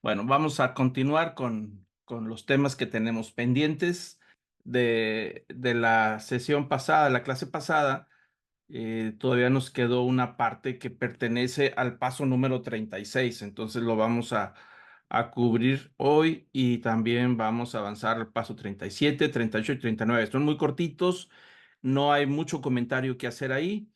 Bueno, vamos a continuar con los temas que tenemos pendientes de la sesión pasada, la clase pasada. Todavía nos quedó una parte que pertenece al paso número 36, entonces lo vamos a cubrir hoy y también vamos a avanzar al paso 37, 38 y 39. Son muy cortitos, no hay mucho comentario que hacer ahí,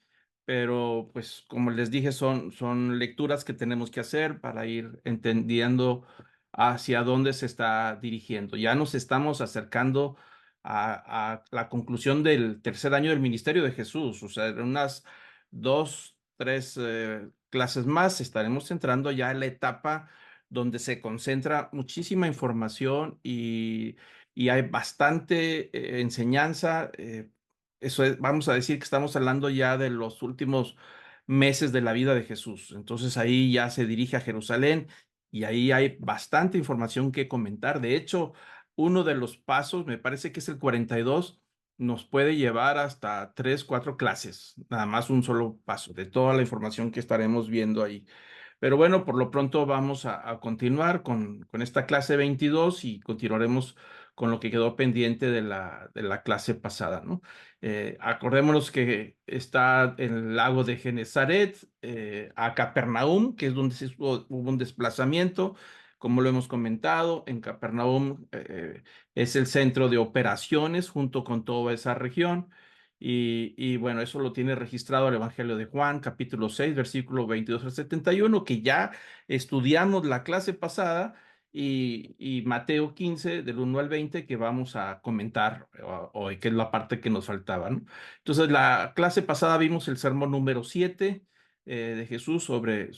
pero pues como les dije, son lecturas que tenemos que hacer para ir entendiendo hacia dónde se está dirigiendo. Ya nos estamos acercando a la conclusión del tercer año del ministerio de Jesús. O sea, en unas dos, tres clases más estaremos entrando ya en la etapa donde se concentra muchísima información y hay bastante enseñanza. Vamos a decir que estamos hablando ya de los últimos meses de la vida de Jesús. Entonces ahí ya se dirige a Jerusalén y ahí hay bastante información que comentar. De hecho, uno de los pasos, me parece que es el 42, nos puede llevar hasta tres, cuatro clases, nada más un solo paso de toda la información que estaremos viendo ahí. Pero bueno, por lo pronto vamos a continuar con esta clase 22 y continuaremos con lo que quedó pendiente de la clase pasada, ¿no? Acordémonos que está en el lago de Genezaret, a Capernaum, que es donde hubo un desplazamiento. Como lo hemos comentado, en Capernaum es el centro de operaciones junto con toda esa región. Y bueno, eso lo tiene registrado el Evangelio de Juan, capítulo 6, versículo 22 al 71, que ya estudiamos la clase pasada, y Mateo 15, del 1 al 20, que vamos a comentar hoy, que es la parte que nos faltaba, ¿no? Entonces, la clase pasada vimos el sermón número 7 de Jesús sobre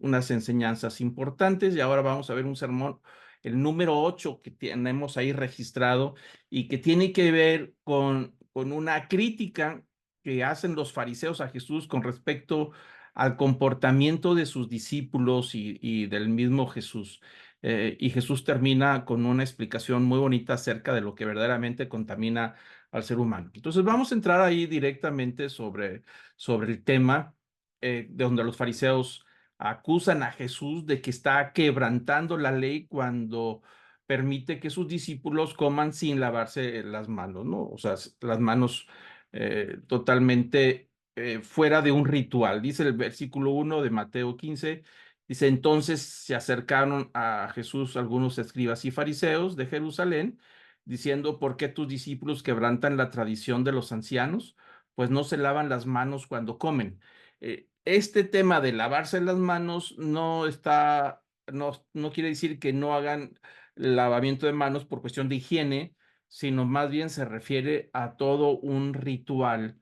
unas enseñanzas importantes, y ahora vamos a ver un sermón, el número 8, que tenemos ahí registrado y que tiene que ver con una crítica que hacen los fariseos a Jesús con respecto al comportamiento de sus discípulos y del mismo Jesús. Y Jesús termina con una explicación muy bonita acerca de lo que verdaderamente contamina al ser humano. Entonces vamos a entrar ahí directamente sobre el tema de donde los fariseos acusan a Jesús de que está quebrantando la ley cuando permite que sus discípulos coman sin lavarse las manos, ¿no? O sea, las manos totalmente fuera de un ritual. Dice el versículo 1 de Mateo 15, dice: entonces se acercaron a Jesús algunos escribas y fariseos de Jerusalén, diciendo: ¿por qué tus discípulos quebrantan la tradición de los ancianos? Pues no se lavan las manos cuando comen. Este tema de lavarse las manos no quiere decir que no hagan lavamiento de manos por cuestión de higiene, sino más bien se refiere a todo un ritual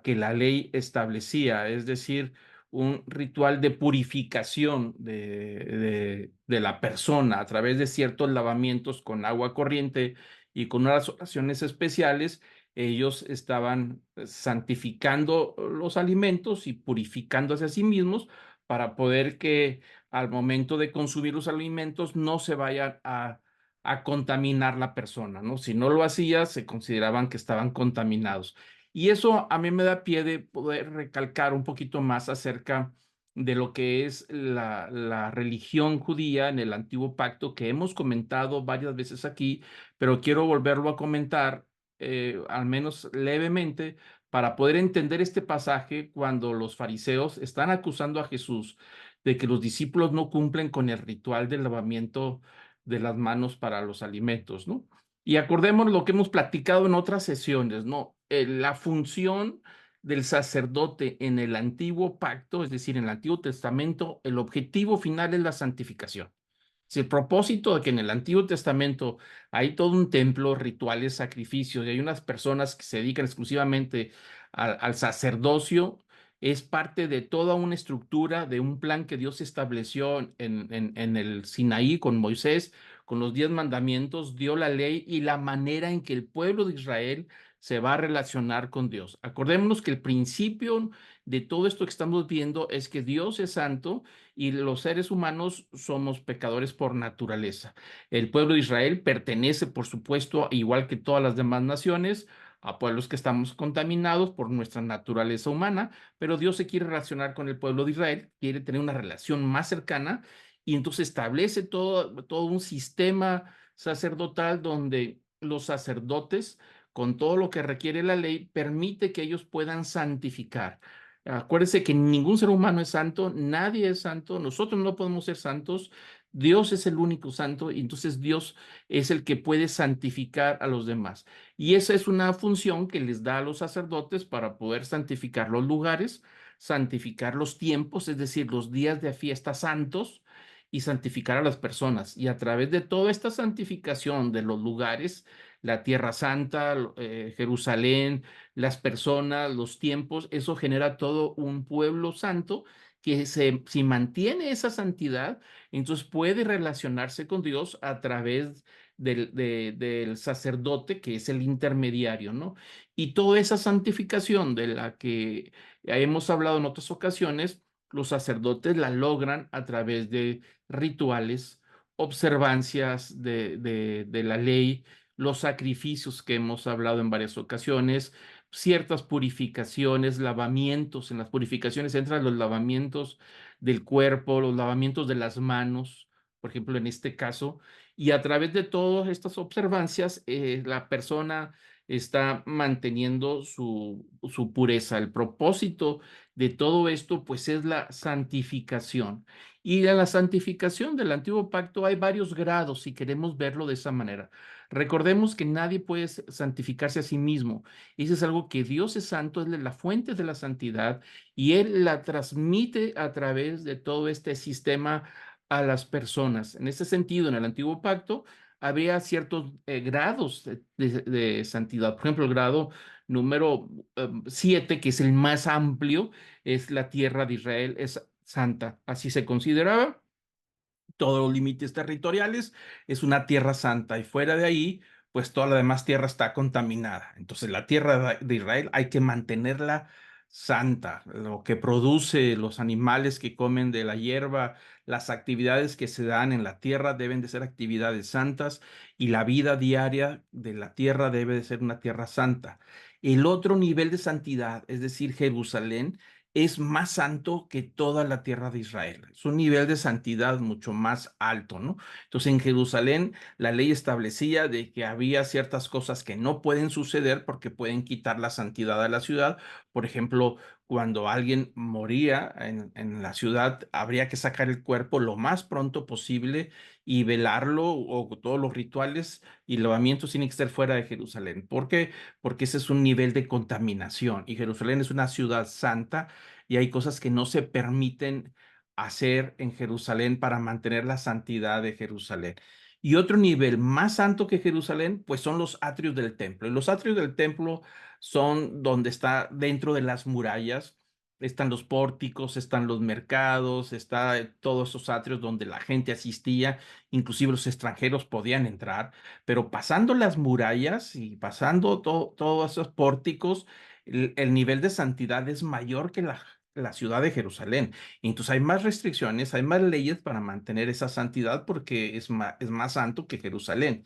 que la ley establecía, es decir, un ritual de purificación de la persona a través de ciertos lavamientos con agua corriente y con unas oraciones especiales. Ellos estaban santificando los alimentos y purificándose a sí mismos para poder que al momento de consumir los alimentos no se vayan a contaminar la persona, ¿no? Si no lo hacía, se consideraban que estaban contaminados. Y eso a mí me da pie de poder recalcar un poquito más acerca de lo que es la religión judía en el Antiguo Pacto, que hemos comentado varias veces aquí, pero quiero volverlo a comentar, al menos levemente, para poder entender este pasaje cuando los fariseos están acusando a Jesús de que los discípulos no cumplen con el ritual del lavamiento de las manos para los alimentos, ¿no? Y acordemos lo que hemos platicado en otras sesiones, ¿no? La función del sacerdote en el antiguo pacto, es decir, en el Antiguo Testamento, el objetivo final es la santificación. Si el propósito de que en el Antiguo Testamento hay todo un templo, rituales, sacrificios, y hay unas personas que se dedican exclusivamente al sacerdocio, es parte de toda una estructura, de un plan que Dios estableció en el Sinaí con Moisés, con los 10 mandamientos, dio la ley y la manera en que el pueblo de Israel se va a relacionar con Dios. Acordémonos que el principio de todo esto que estamos viendo es que Dios es santo y los seres humanos somos pecadores por naturaleza. El pueblo de Israel pertenece, por supuesto, igual que todas las demás naciones, a pueblos que estamos contaminados por nuestra naturaleza humana, pero Dios se quiere relacionar con el pueblo de Israel, quiere tener una relación más cercana, y entonces establece todo un sistema sacerdotal donde los sacerdotes, con todo lo que requiere la ley, permite que ellos puedan santificar. Acuérdense que ningún ser humano es santo, nadie es santo, nosotros no podemos ser santos, Dios es el único santo y entonces Dios es el que puede santificar a los demás. Y esa es una función que les da a los sacerdotes para poder santificar los lugares, santificar los tiempos, es decir, los días de fiesta santos y santificar a las personas. Y a través de toda esta santificación de los lugares, la Tierra Santa, Jerusalén, las personas, los tiempos, eso genera todo un pueblo santo que si mantiene esa santidad, entonces puede relacionarse con Dios a través del sacerdote, que es el intermediario, ¿no? Y toda esa santificación de la que hemos hablado en otras ocasiones, los sacerdotes la logran a través de rituales, observancias de la ley, los sacrificios que hemos hablado en varias ocasiones, ciertas purificaciones, lavamientos. En las purificaciones entran los lavamientos del cuerpo, los lavamientos de las manos, por ejemplo, en este caso, y a través de todas estas observancias, la persona está manteniendo su pureza. El propósito de todo esto, pues, es la santificación. Y en la santificación del antiguo pacto hay varios grados, si queremos verlo de esa manera. Recordemos que nadie puede santificarse a sí mismo. Eso es algo que Dios es santo, es la fuente de la santidad y Él la transmite a través de todo este sistema a las personas. En ese sentido, en el antiguo pacto había ciertos grados de santidad. Por ejemplo, el grado número 7, que es el más amplio, es la tierra de Israel, es santa. Así se consideraba todos los límites territoriales, es una tierra santa y fuera de ahí, pues toda la demás tierra está contaminada. Entonces la tierra de Israel hay que mantenerla santa, lo que produce los animales que comen de la hierba, las actividades que se dan en la tierra deben de ser actividades santas y la vida diaria de la tierra debe de ser una tierra santa. El otro nivel de santidad, es decir, Jerusalén, es más santo que toda la tierra de Israel. Es un nivel de santidad mucho más alto, ¿no? Entonces, en Jerusalén, la ley establecía de que había ciertas cosas que no pueden suceder porque pueden quitar la santidad a la ciudad. Por ejemplo, cuando alguien moría en la ciudad, habría que sacar el cuerpo lo más pronto posible y velarlo, o todos los rituales y lavamientos tienen que ser fuera de Jerusalén. ¿Por qué? Porque ese es un nivel de contaminación y Jerusalén es una ciudad santa y hay cosas que no se permiten hacer en Jerusalén para mantener la santidad de Jerusalén. Y otro nivel más santo que Jerusalén, pues son los atrios del templo. Y los atrios del templo son donde está dentro de las murallas, están los pórticos, están los mercados, está todos esos atrios donde la gente asistía, inclusive los extranjeros podían entrar, pero pasando las murallas y pasando todos esos pórticos, el nivel de santidad es mayor que la ciudad de Jerusalén. Entonces hay más restricciones, hay más leyes para mantener esa santidad porque es más santo que Jerusalén.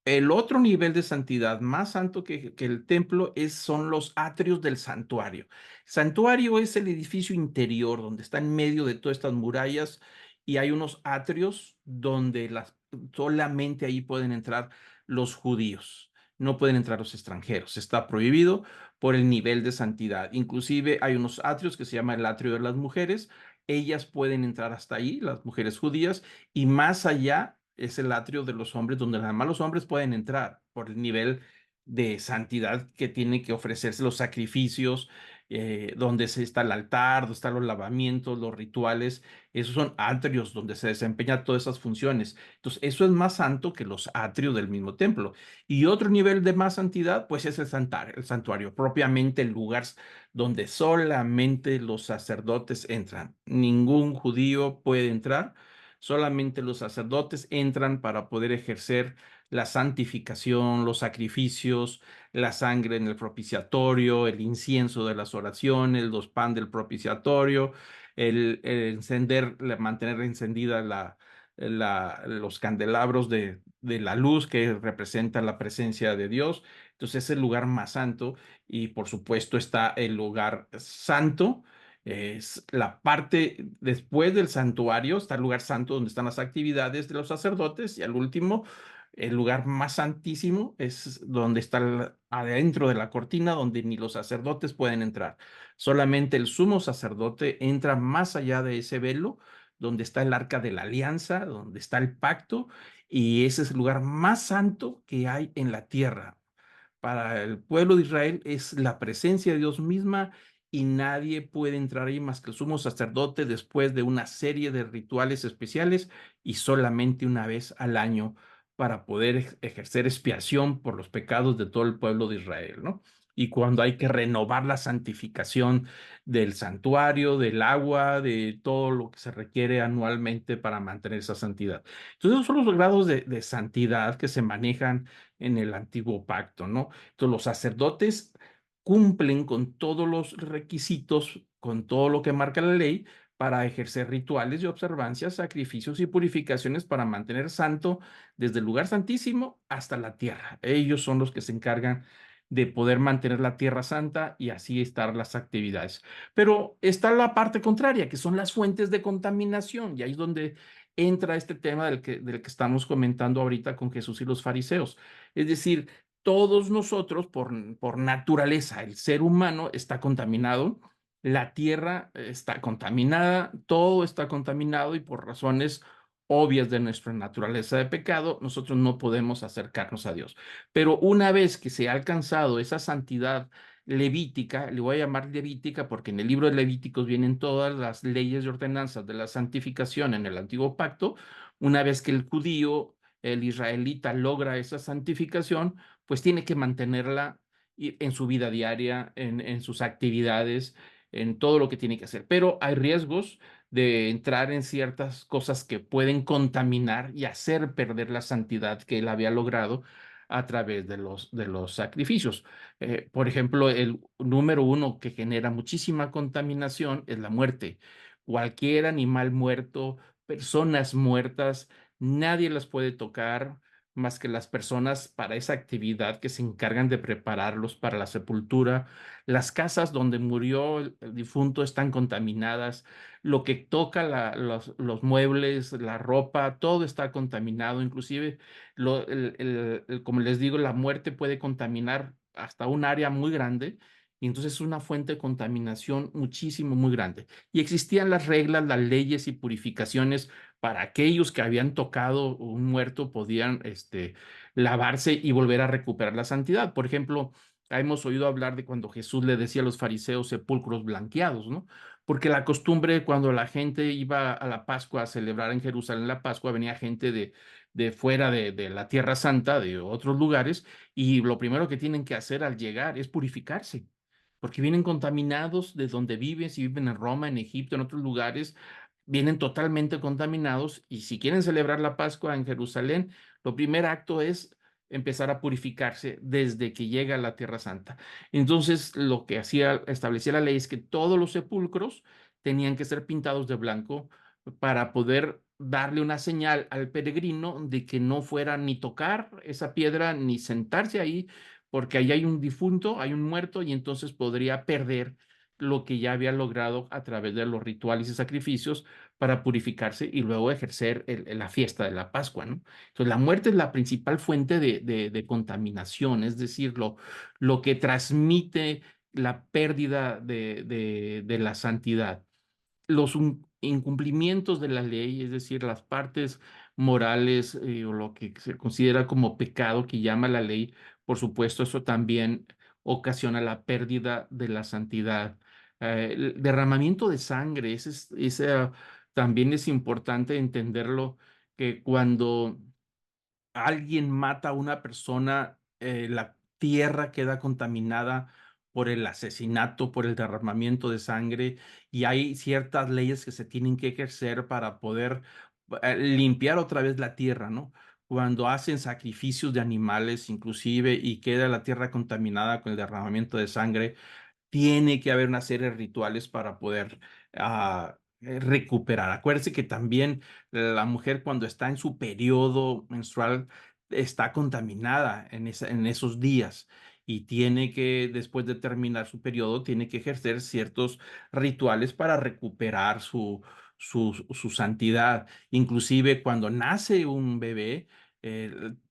El otro nivel de santidad más santo que el templo son los atrios del santuario. Santuario es el edificio interior donde está en medio de todas estas murallas y hay unos atrios donde solamente ahí pueden entrar los judíos. No pueden entrar los extranjeros. Está prohibido por el nivel de santidad. Inclusive hay unos atrios que se llama el atrio de las mujeres. Ellas pueden entrar hasta ahí, las mujeres judías, y más allá es el atrio de los hombres, donde además los hombres pueden entrar por el nivel de santidad que tienen que ofrecerse los sacrificios, donde está el altar, donde están los lavamientos, los rituales. Esos son atrios donde se desempeñan todas esas funciones. Entonces, eso es más santo que los atrios del mismo templo. Y otro nivel de más santidad, pues es el santuario, propiamente el lugar donde solamente los sacerdotes entran. Ningún judío puede entrar. Solamente los sacerdotes entran para poder ejercer la santificación, los sacrificios, la sangre en el propiciatorio, el incienso de las oraciones, los pan del propiciatorio, el encender, mantener encendida los candelabros de la luz que representan la presencia de Dios. Entonces es el lugar más santo y por supuesto está el lugar santo, Es la parte después del santuario, está el lugar santo donde están las actividades de los sacerdotes, y al último, el lugar más santísimo es donde está adentro de la cortina, donde ni los sacerdotes pueden entrar. Solamente el sumo sacerdote entra más allá de ese velo, donde está el arca de la alianza, donde está el pacto, y ese es el lugar más santo que hay en la tierra. Para el pueblo de Israel es la presencia de Dios misma, y nadie puede entrar ahí más que el sumo sacerdote después de una serie de rituales especiales, y solamente una vez al año, para poder ejercer expiación por los pecados de todo el pueblo de Israel, ¿no? Y cuando hay que renovar la santificación del santuario, del agua, de todo lo que se requiere anualmente para mantener esa santidad. Entonces, esos son los grados de santidad que se manejan en el antiguo pacto, ¿no? Entonces, los sacerdotes cumplen con todos los requisitos, con todo lo que marca la ley, para ejercer rituales y observancias, sacrificios y purificaciones para mantener santo desde el lugar santísimo hasta la tierra. Ellos son los que se encargan de poder mantener la tierra santa y así estar las actividades. Pero está la parte contraria, que son las fuentes de contaminación, y ahí es donde entra este tema del que estamos comentando ahorita con Jesús y los fariseos. Es decir, todos nosotros, por naturaleza, el ser humano está contaminado, la tierra está contaminada, todo está contaminado, y por razones obvias de nuestra naturaleza de pecado, nosotros no podemos acercarnos a Dios. Pero una vez que se ha alcanzado esa santidad levítica, le voy a llamar levítica porque en el libro de Levíticos vienen todas las leyes y ordenanzas de la santificación en el antiguo pacto. Una vez que el judío, el israelita, logra esa santificación, pues tiene que mantenerla en su vida diaria, en sus actividades, en todo lo que tiene que hacer. Pero hay riesgos de entrar en ciertas cosas que pueden contaminar y hacer perder la santidad que él había logrado a través de los sacrificios. Por ejemplo, el número uno que genera muchísima contaminación es la muerte. Cualquier animal muerto, personas muertas, nadie las puede tocar más que las personas para esa actividad que se encargan de prepararlos para la sepultura. Las casas donde murió el difunto están contaminadas. Lo que toca los muebles, la ropa, todo está contaminado. Inclusive, como les digo, la muerte puede contaminar hasta un área muy grande. Y entonces es una fuente de contaminación muchísimo, muy grande. Y existían las reglas, las leyes y purificaciones para aquellos que habían tocado un muerto, podían lavarse y volver a recuperar la santidad. Por ejemplo, hemos oído hablar de cuando Jesús le decía a los fariseos sepulcros blanqueados, ¿no? Porque la costumbre, cuando la gente iba a la Pascua a celebrar en Jerusalén la Pascua, venía gente de fuera de la Tierra Santa, de otros lugares, y lo primero que tienen que hacer al llegar es purificarse, porque vienen contaminados de donde viven. Si viven en Roma, en Egipto, en otros lugares, vienen totalmente contaminados, y si quieren celebrar la Pascua en Jerusalén, lo primer acto es empezar a purificarse desde que llega a la Tierra Santa. Entonces, lo que establecía la ley es que todos los sepulcros tenían que ser pintados de blanco para poder darle una señal al peregrino de que no fuera ni tocar esa piedra ni sentarse ahí, porque ahí hay un difunto, hay un muerto, y entonces podría perder lo que ya había logrado a través de los rituales y sacrificios para purificarse y luego ejercer la fiesta de la Pascua, ¿no? Entonces, la muerte es la principal fuente de contaminación, es decir, lo que transmite la pérdida de la santidad. Los incumplimientos de la ley, es decir, las partes morales, o lo que se considera como pecado que llama la ley, por supuesto, eso también ocasiona la pérdida de la santidad. El derramamiento de sangre, también es importante entenderlo, que cuando alguien mata a una persona, la tierra queda contaminada por el asesinato, por el derramamiento de sangre, y hay ciertas leyes que se tienen que ejercer para poder limpiar otra vez la tierra, ¿no? Cuando hacen sacrificios de animales, inclusive, y queda la tierra contaminada con el derramamiento de sangre, tiene que haber una serie de rituales para poder recuperar. Acuérdense que también la mujer, cuando está en su periodo menstrual, está contaminada en esos días. y tiene que, después de terminar su periodo, tiene que ejercer ciertos rituales para recuperar su santidad. Inclusive cuando nace un bebé,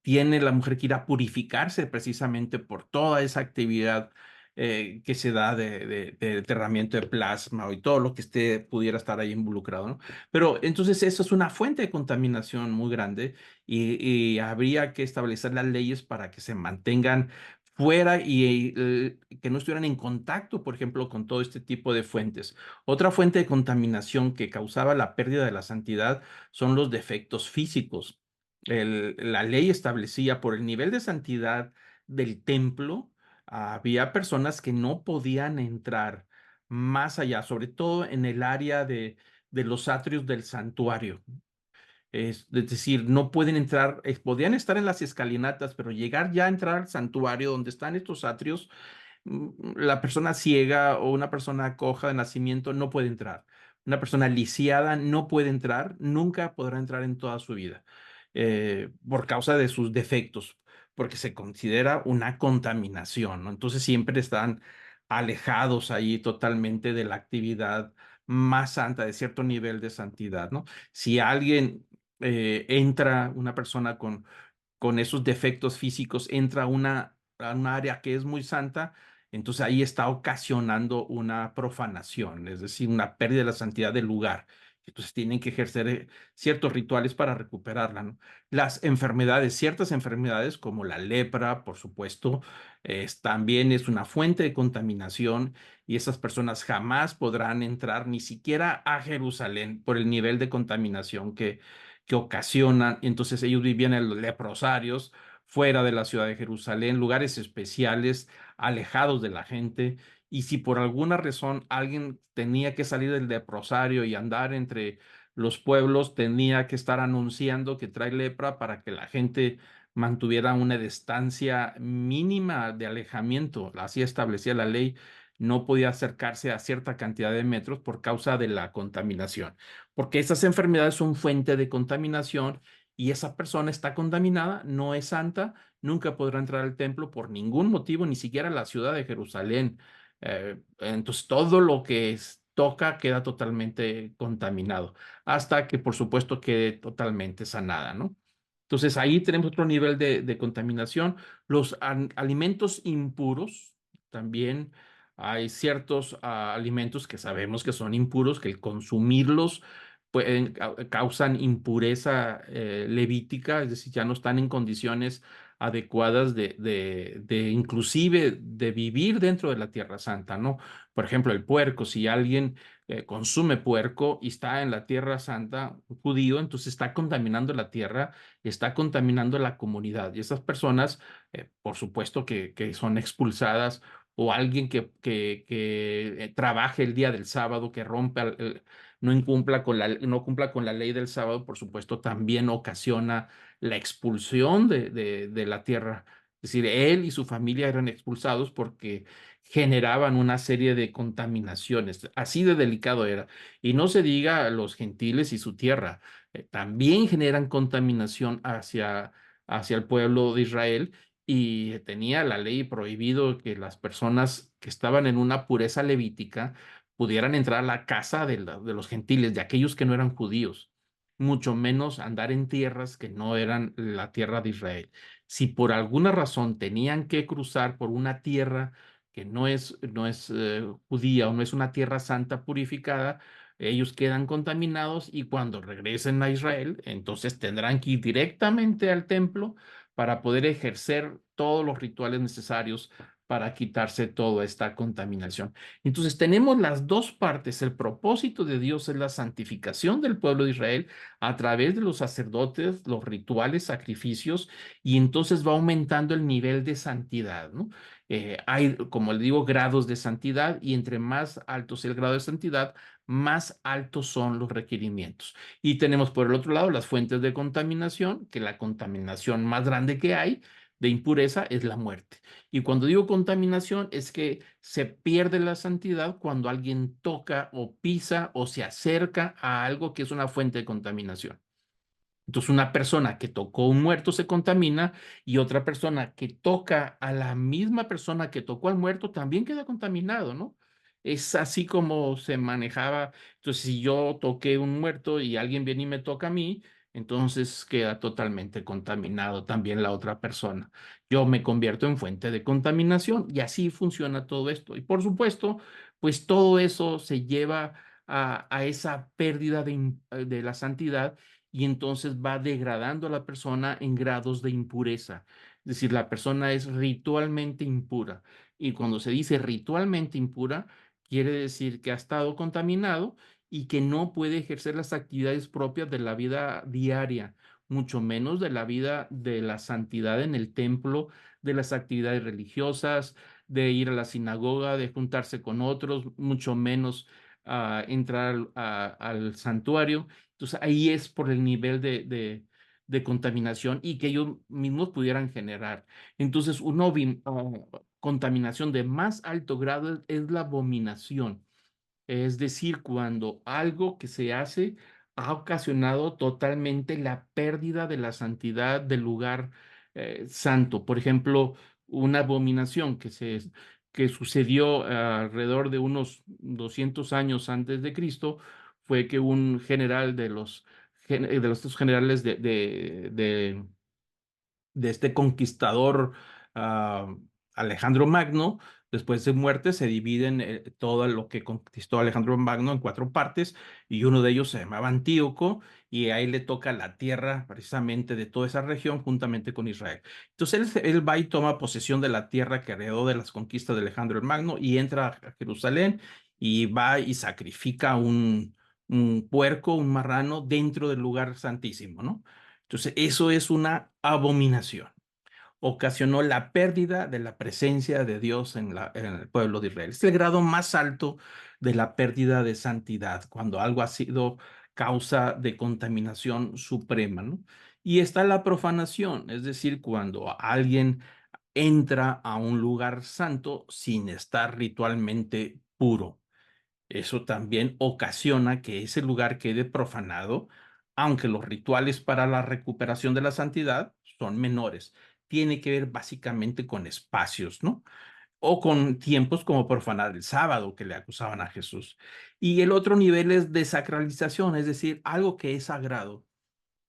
tiene la mujer que ir a purificarse precisamente por toda esa actividad que se da de derramamiento de plasma y todo lo que pudiera estar ahí involucrado, ¿no? Pero entonces eso es una fuente de contaminación muy grande y habría que establecer las leyes para que se mantengan fuera y que no estuvieran en contacto, por ejemplo, con todo este tipo de fuentes. Otra fuente de contaminación que causaba la pérdida de la santidad son los defectos físicos. La ley establecía por el nivel de santidad del templo, había personas que no podían entrar más allá, sobre todo en el área de los atrios del santuario. Es decir, no pueden entrar, podían estar en las escalinatas, pero llegar ya a entrar al santuario donde están estos atrios, la persona ciega o una persona coja de nacimiento no puede entrar. Una persona lisiada no puede entrar, nunca podrá entrar en toda su vida, por causa de sus defectos, porque se considera una contaminación, ¿no? Entonces siempre están alejados ahí totalmente de la actividad más santa, de cierto nivel de santidad, ¿no? Si alguien entra, una persona con esos defectos físicos entra a una área que es muy santa, entonces ahí está ocasionando una profanación, es decir, una pérdida de la santidad del lugar. Entonces tienen que ejercer ciertos rituales para recuperarla, ¿no? Las enfermedades, ciertas enfermedades como la lepra, por supuesto, también es una fuente de contaminación y esas personas jamás podrán entrar ni siquiera a Jerusalén por el nivel de contaminación que ocasionan. Entonces ellos vivían en los leprosarios, fuera de la ciudad de Jerusalén, lugares especiales, alejados de la gente. Y si por alguna razón alguien tenía que salir del leprosario y andar entre los pueblos, tenía que estar anunciando que trae lepra para que la gente mantuviera una distancia mínima de alejamiento. Así establecía la ley. No podía acercarse a cierta cantidad de metros por causa de la contaminación, porque esas enfermedades son fuente de contaminación y esa persona está contaminada, no es santa, nunca podrá entrar al templo por ningún motivo, ni siquiera a la ciudad de Jerusalén. Entonces todo lo que toca queda totalmente contaminado, hasta que por supuesto quede totalmente sanada, ¿no? Entonces ahí tenemos otro nivel de contaminación. Los alimentos impuros también. Hay ciertos alimentos que sabemos que son impuros, que el consumirlos causan impureza levítica, es decir, ya no están en condiciones adecuadas de inclusive de vivir dentro de la Tierra Santa, ¿no? Por ejemplo, el puerco, si alguien consume puerco y está en la Tierra Santa, un judío, entonces está contaminando la tierra, está contaminando la comunidad y esas personas, por supuesto que son expulsadas o alguien que trabaje el día del sábado, que rompa, no cumpla con la ley del sábado, por supuesto, también ocasiona la expulsión de la tierra. Es decir, él y su familia eran expulsados porque generaban una serie de contaminaciones. Así de delicado era. Y no se diga a los gentiles y su tierra, también generan contaminación hacia el pueblo de Israel y tenía la ley prohibido que las personas que estaban en una pureza levítica pudieran entrar a la casa de los gentiles, de aquellos que no eran judíos, mucho menos andar en tierras que no eran la tierra de Israel. Si por alguna razón tenían que cruzar por una tierra que no es judía o no es una tierra santa purificada, ellos quedan contaminados y cuando regresen a Israel, entonces tendrán que ir directamente al templo para poder ejercer todos los rituales necesarios para quitarse toda esta contaminación. Entonces tenemos las dos partes. El propósito de Dios es la santificación del pueblo de Israel a través de los sacerdotes, los rituales, sacrificios, y entonces va aumentando el nivel de santidad, ¿no? Hay, como le digo, grados de santidad y entre más alto sea el grado de santidad, más altos son los requerimientos. Y tenemos por el otro lado las fuentes de contaminación, que la contaminación más grande que hay de impureza es la muerte. Y cuando digo contaminación es que se pierde la santidad cuando alguien toca o pisa o se acerca a algo que es una fuente de contaminación. Entonces, una persona que tocó un muerto se contamina y otra persona que toca a la misma persona que tocó al muerto también queda contaminado, ¿no? Es así como se manejaba. Entonces, si yo toqué un muerto y alguien viene y me toca a mí, entonces queda totalmente contaminado también la otra persona. Yo me convierto en fuente de contaminación y así funciona todo esto. Y por supuesto, pues todo eso se lleva a esa pérdida de la santidad y entonces va degradando a la persona en grados de impureza. Es decir, la persona es ritualmente impura. Y cuando se dice ritualmente impura, quiere decir que ha estado contaminado y que no puede ejercer las actividades propias de la vida diaria, mucho menos de la vida de la santidad en el templo, de las actividades religiosas, de ir a la sinagoga, de juntarse con otros, mucho menos entrar al santuario. Entonces ahí es por el nivel de contaminación y que ellos mismos pudieran generar. Entonces, una contaminación de más alto grado es la abominación. Es decir, cuando algo que se hace ha ocasionado totalmente la pérdida de la santidad del lugar santo. Por ejemplo, una abominación que sucedió alrededor de unos 200 años antes de Cristo fue que un general de los estos generales de este conquistador ah, Alejandro Magno. Después de muerte se dividen todo lo que conquistó Alejandro Magno en cuatro partes y uno de ellos se llamaba Antíoco y ahí le toca la tierra precisamente de toda esa región juntamente con Israel. Entonces él va y toma posesión de la tierra que heredó de las conquistas de Alejandro el Magno y entra a Jerusalén y va y sacrifica un puerco, un marrano dentro del lugar santísimo, ¿no? Entonces, eso es una abominación. Ocasionó la pérdida de la presencia de Dios en el pueblo de Israel. Es el grado más alto de la pérdida de santidad, cuando algo ha sido causa de contaminación suprema, ¿no? Y está la profanación, es decir, cuando alguien entra a un lugar santo sin estar ritualmente puro. Eso también ocasiona que ese lugar quede profanado, aunque los rituales para la recuperación de la santidad son menores. Tiene que ver básicamente con espacios, ¿no? O con tiempos como profanar el sábado que le acusaban a Jesús. Y el otro nivel es desacralización, es decir, algo que es sagrado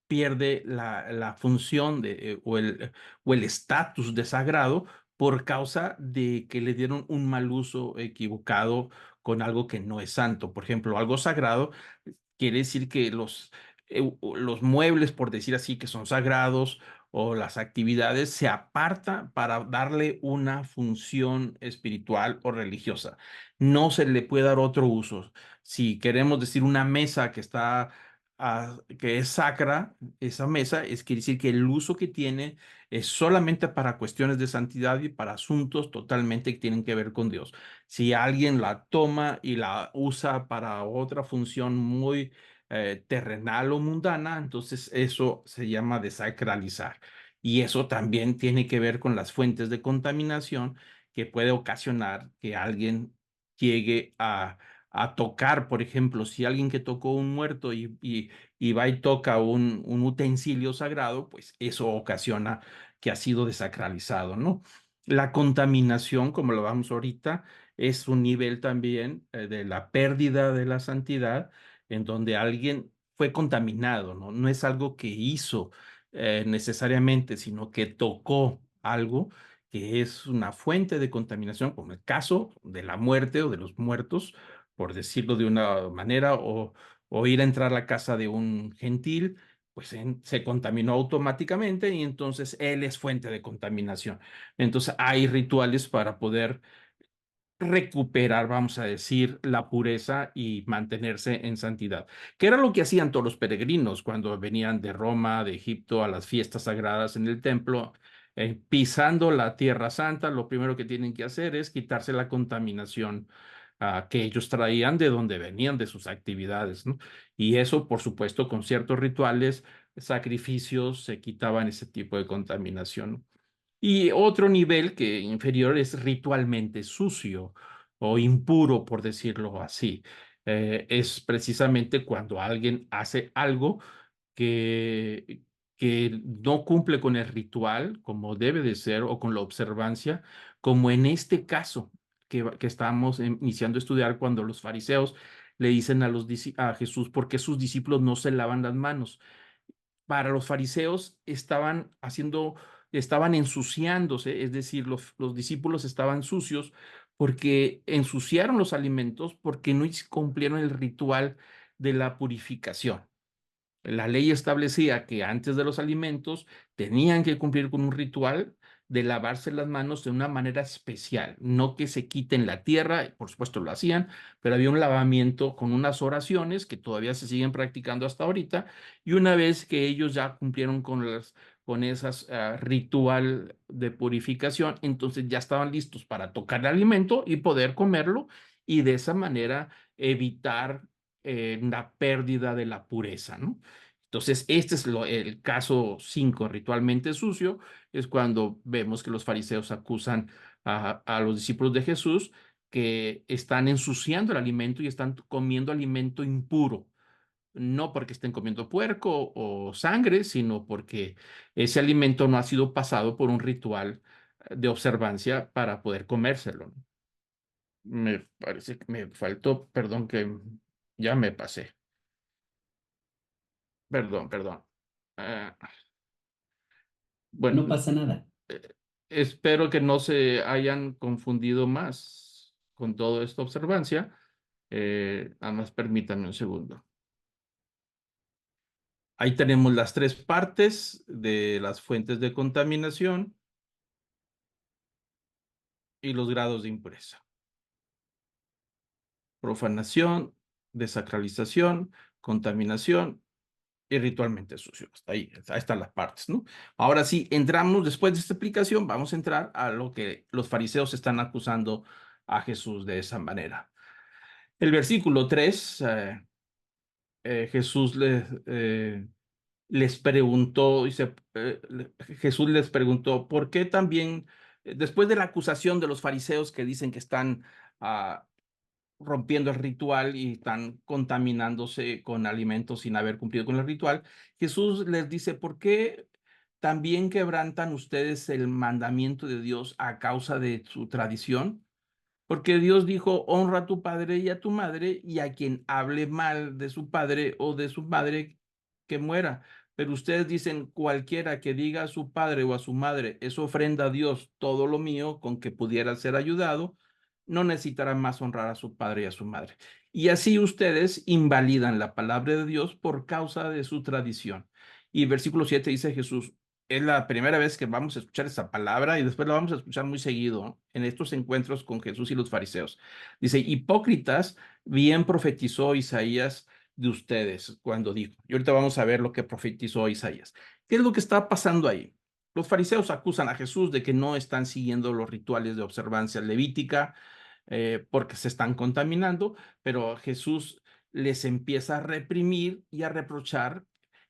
pierde la función o el estatus de sagrado por causa de que le dieron un mal uso equivocado con algo que no es santo. Por ejemplo, algo sagrado quiere decir que los muebles, por decir así, que son sagrados o las actividades se aparta para darle una función espiritual o religiosa. No se le puede dar otro uso. Si queremos decir una mesa que está que es sacra, esa mesa, quiere decir que el uso que tiene es solamente para cuestiones de santidad y para asuntos totalmente que tienen que ver con Dios. Si alguien la toma y la usa para otra función muy terrenal o mundana, entonces eso se llama desacralizar. Y eso también tiene que ver con las fuentes de contaminación que puede ocasionar que alguien llegue a tocar, por ejemplo, si alguien que tocó un muerto y va y toca un utensilio sagrado, pues eso ocasiona que ha sido desacralizado, ¿no? La contaminación, como lo vamos ahorita, es un nivel también de la pérdida de la santidad, en donde alguien fue contaminado, ¿no? No es algo que hizo necesariamente, sino que tocó algo que es una fuente de contaminación, como el caso de la muerte o de los muertos, por decirlo de una manera, o ir a entrar a la casa de un gentil, pues se contaminó automáticamente y entonces él es fuente de contaminación. Entonces hay rituales para poder recuperar, vamos a decir, la pureza y mantenerse en santidad, que era lo que hacían todos los peregrinos cuando venían de Roma, de Egipto, a las fiestas sagradas en el templo. Pisando la Tierra Santa, lo primero que tienen que hacer es quitarse la contaminación que ellos traían de donde venían, de sus actividades, ¿no? Y eso, por supuesto, con ciertos rituales, sacrificios, se quitaban ese tipo de contaminación. Y otro nivel que inferior es ritualmente sucio o impuro, por decirlo así. Es precisamente cuando alguien hace algo que, que no cumple con el ritual como debe de ser o con la observancia, como en este caso que estamos iniciando a estudiar cuando los fariseos le dicen a Jesús por qué sus discípulos no se lavan las manos. Para los fariseos estaban ensuciándose, es decir, los discípulos estaban sucios porque ensuciaron los alimentos, porque no cumplieron el ritual de la purificación. La ley establecía que antes de los alimentos tenían que cumplir con un ritual de lavarse las manos de una manera especial, no que se quiten la tierra, por supuesto lo hacían, pero había un lavamiento con unas oraciones que todavía se siguen practicando hasta ahorita, y una vez que ellos ya cumplieron con esas ritual de purificación, entonces ya estaban listos para tocar el alimento y poder comerlo y de esa manera evitar la pérdida de la pureza, ¿no? Entonces, este es el caso 5 ritualmente sucio, es cuando vemos que los fariseos acusan a los discípulos de Jesús que están ensuciando el alimento y están comiendo alimento impuro, no porque estén comiendo puerco o sangre, sino porque ese alimento no ha sido pasado por un ritual de observancia para poder comérselo, ¿no? Me parece que me faltó, perdón que ya me pasé. Perdón. Ah, No bueno, pasa nada. eh, espero que no se hayan confundido más con toda esta observancia. Además, permítanme un segundo. Ahí tenemos las tres partes de las fuentes de contaminación y los grados de impureza. Profanación, desacralización, contaminación y ritualmente sucio. Hasta ahí están las partes, ¿no? Ahora sí, entramos, después de esta explicación, vamos a entrar a lo que los fariseos están acusando a Jesús de esa manera. El versículo 3, Jesús les preguntó, Jesús les preguntó, ¿por qué también, después de la acusación de los fariseos que dicen que están rompiendo el ritual y están contaminándose con alimentos sin haber cumplido con el ritual, Jesús les dice, ¿por qué también quebrantan ustedes el mandamiento de Dios a causa de su tradición? Porque Dios dijo, honra a tu padre y a tu madre, y a quien hable mal de su padre o de su madre, que muera. Pero ustedes dicen, cualquiera que diga a su padre o a su madre, es ofrenda a Dios todo lo mío con que pudiera ser ayudado, no necesitará más honrar a su padre y a su madre. Y así ustedes invalidan la palabra de Dios por causa de su tradición. Y versículo 7 dice Jesús, es la primera vez que vamos a escuchar esa palabra y después la vamos a escuchar muy seguido, ¿no? En estos encuentros con Jesús y los fariseos. Dice, hipócritas, bien profetizó Isaías de ustedes cuando dijo. Y ahorita vamos a ver lo que profetizó Isaías. ¿Qué es lo que está pasando ahí? Los fariseos acusan a Jesús de que no están siguiendo los rituales de observancia levítica porque se están contaminando, pero Jesús les empieza a reprimir y a reprochar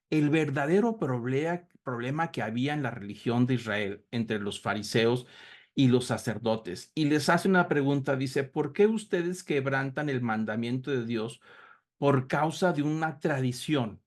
el verdadero problema que había en la religión de Israel entre los fariseos y los sacerdotes. Y les hace una pregunta, dice, ¿por qué ustedes quebrantan el mandamiento de Dios por causa de una tradición?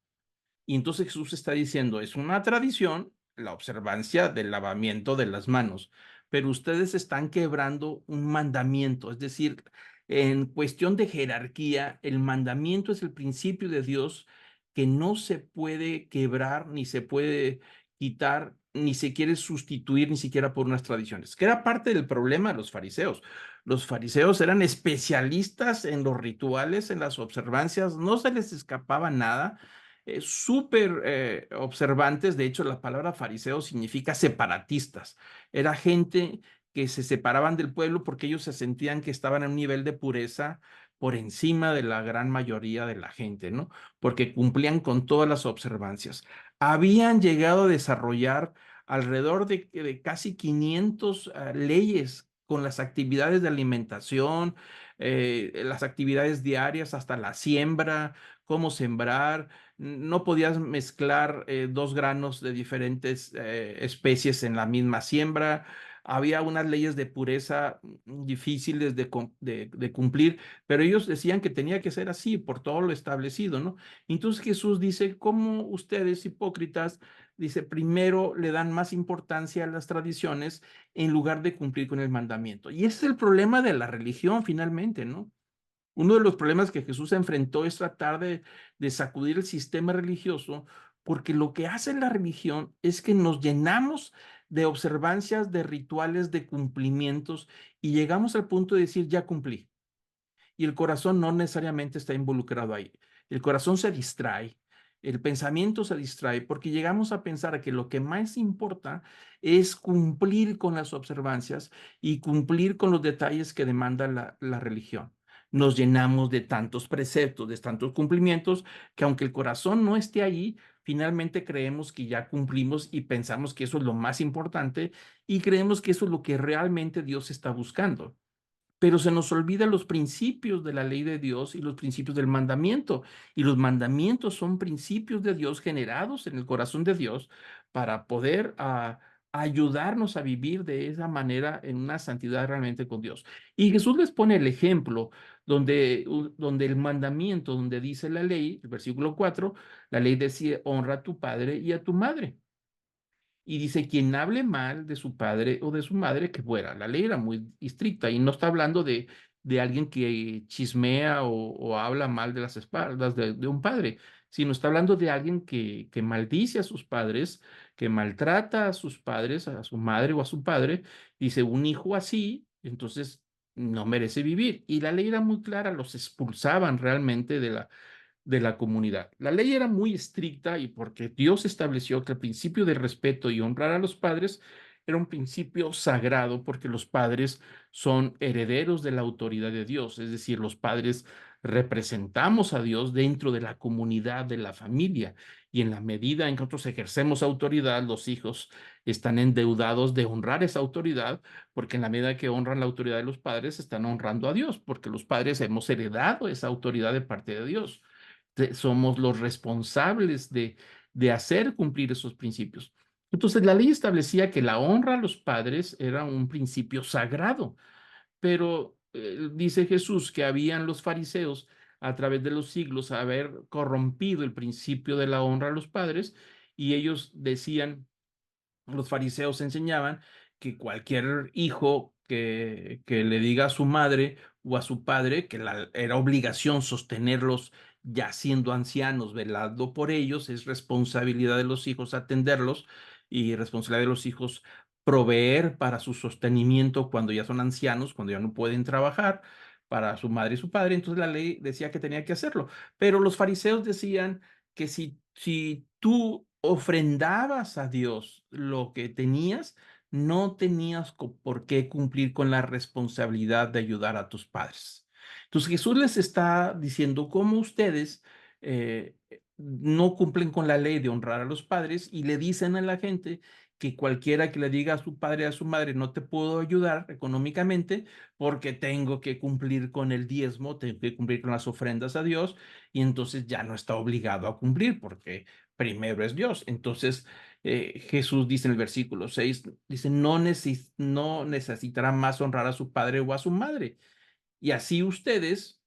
Y entonces Jesús está diciendo, es una tradición la observancia del lavamiento de las manos, pero ustedes están quebrando un mandamiento, es decir, en cuestión de jerarquía, el mandamiento es el principio de Dios que no se puede quebrar, ni se puede quitar, ni se quiere sustituir ni siquiera por unas tradiciones, que era parte del problema de los fariseos. Los fariseos eran especialistas en los rituales, en las observancias, no se les escapaba nada, súper observantes. De hecho, la palabra fariseo significa separatistas. Era gente que se separaban del pueblo porque ellos se sentían que estaban en un nivel de pureza por encima de la gran mayoría de la gente, ¿no? Porque cumplían con todas las observancias. Habían llegado a desarrollar alrededor de casi 500 leyes con las actividades de alimentación, las actividades diarias, hasta la siembra, cómo sembrar. No podías mezclar dos granos de diferentes especies en la misma siembra. había unas leyes de pureza difíciles de cumplir, pero ellos decían que tenía que ser así por todo lo establecido, ¿no? Entonces Jesús dice, ¿cómo ustedes, hipócritas, dice, primero le dan más importancia a las tradiciones en lugar de cumplir con el mandamiento? Y ese es el problema de la religión finalmente, ¿no? Uno de los problemas que Jesús enfrentó es tratar de sacudir el sistema religioso, porque lo que hace la religión es que nos llenamos de observancias, de rituales, de cumplimientos, y llegamos al punto de decir, ya cumplí. Y el corazón no necesariamente está involucrado ahí. El corazón se distrae, el pensamiento se distrae, porque llegamos a pensar que lo que más importa es cumplir con las observancias y cumplir con los detalles que demanda la religión. Nos llenamos de tantos preceptos, de tantos cumplimientos, que aunque el corazón no esté ahí, finalmente creemos que ya cumplimos y pensamos que eso es lo más importante y creemos que eso es lo que realmente Dios está buscando, pero se nos olvidan los principios de la ley de Dios y los principios del mandamiento. Y los mandamientos son principios de Dios generados en el corazón de Dios para poder ayudarnos a vivir de esa manera en una santidad realmente con Dios. Y Jesús les pone el ejemplo donde el mandamiento, donde dice la ley, el versículo 4, la ley decía, honra a tu padre y a tu madre. Y dice, quien hable mal de su padre o de su madre, que fuera. La ley era muy estricta y no está hablando de alguien que chismea o habla mal de las espaldas de un padre, sino está hablando de alguien que maldice a sus padres, que maltrata a sus padres, a su madre o a su padre. Dice, un hijo así, entonces no merece vivir. Y la ley era muy clara, los expulsaban realmente de la comunidad. La ley era muy estricta y porque Dios estableció que el principio de respeto y honrar a los padres era un principio sagrado porque los padres son herederos de la autoridad de Dios, es decir, los padres representamos a Dios dentro de la comunidad, de la familia, y en la medida en que nosotros ejercemos autoridad, los hijos están endeudados de honrar esa autoridad, porque en la medida que honran la autoridad de los padres, están honrando a Dios, porque los padres hemos heredado esa autoridad de parte de Dios, somos los responsables de hacer cumplir esos principios. Entonces, la ley establecía que la honra a los padres era un principio sagrado, pero dice Jesús que habían los fariseos a través de los siglos haber corrompido el principio de la honra a los padres y ellos decían, los fariseos enseñaban que cualquier hijo que le diga a su madre o a su padre que era obligación sostenerlos ya siendo ancianos, velando por ellos, es responsabilidad de los hijos atenderlos y responsabilidad de los hijos proveer para su sostenimiento cuando ya son ancianos, cuando ya no pueden trabajar para su madre y su padre. Entonces la ley decía que tenía que hacerlo. Pero los fariseos decían que si tú ofrendabas a Dios lo que tenías, no tenías por qué cumplir con la responsabilidad de ayudar a tus padres. Entonces Jesús les está diciendo cómo ustedes no cumplen con la ley de honrar a los padres y le dicen a la gente que cualquiera que le diga a su padre, a su madre, no te puedo ayudar económicamente porque tengo que cumplir con el diezmo, tengo que cumplir con las ofrendas a Dios y entonces ya no está obligado a cumplir porque primero es Dios. Entonces Jesús dice en el versículo 6 dice, no necesitará más honrar a su padre o a su madre. Y así ustedes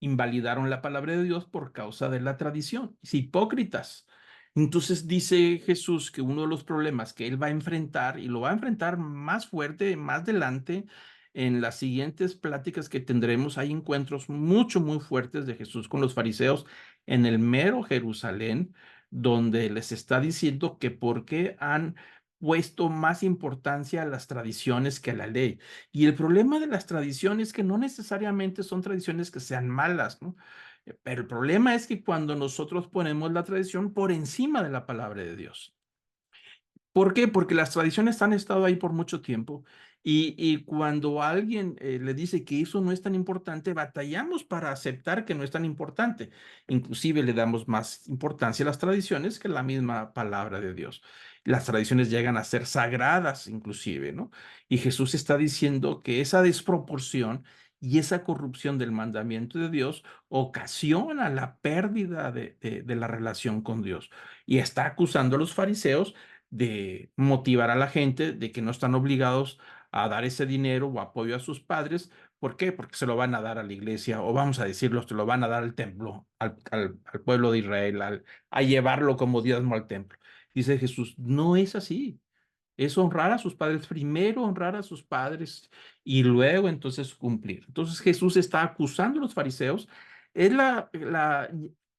invalidaron la palabra de Dios por causa de la tradición. Es hipócritas. Entonces dice Jesús que uno de los problemas que él va a enfrentar, y lo va a enfrentar más fuerte más adelante en las siguientes pláticas que tendremos, hay encuentros muy fuertes de Jesús con los fariseos en el mero Jerusalén, donde les está diciendo que por qué han puesto más importancia a las tradiciones que a la ley. Y el problema de las tradiciones es que no necesariamente son tradiciones que sean malas, ¿no? Pero el problema es que cuando nosotros ponemos la tradición por encima de la palabra de Dios. ¿Por qué? Porque las tradiciones han estado ahí por mucho tiempo y cuando alguien le dice que eso no es tan importante, batallamos para aceptar que no es tan importante. Inclusive le damos más importancia a las tradiciones que la misma palabra de Dios. Las tradiciones llegan a ser sagradas inclusive, ¿no? Y Jesús está diciendo que esa desproporción y esa corrupción del mandamiento de Dios ocasiona la pérdida de la relación con Dios. Y está acusando a los fariseos de motivar a la gente de que no están obligados a dar ese dinero o apoyo a sus padres. ¿Por qué? Porque se lo van a dar a la iglesia, o vamos a decirlo, se lo van a dar al templo, al pueblo de Israel, a llevarlo como diezmo al templo. Dice Jesús, no es así. Es honrar a sus padres, primero honrar a sus padres y luego entonces cumplir. Entonces Jesús está acusando a los fariseos. Es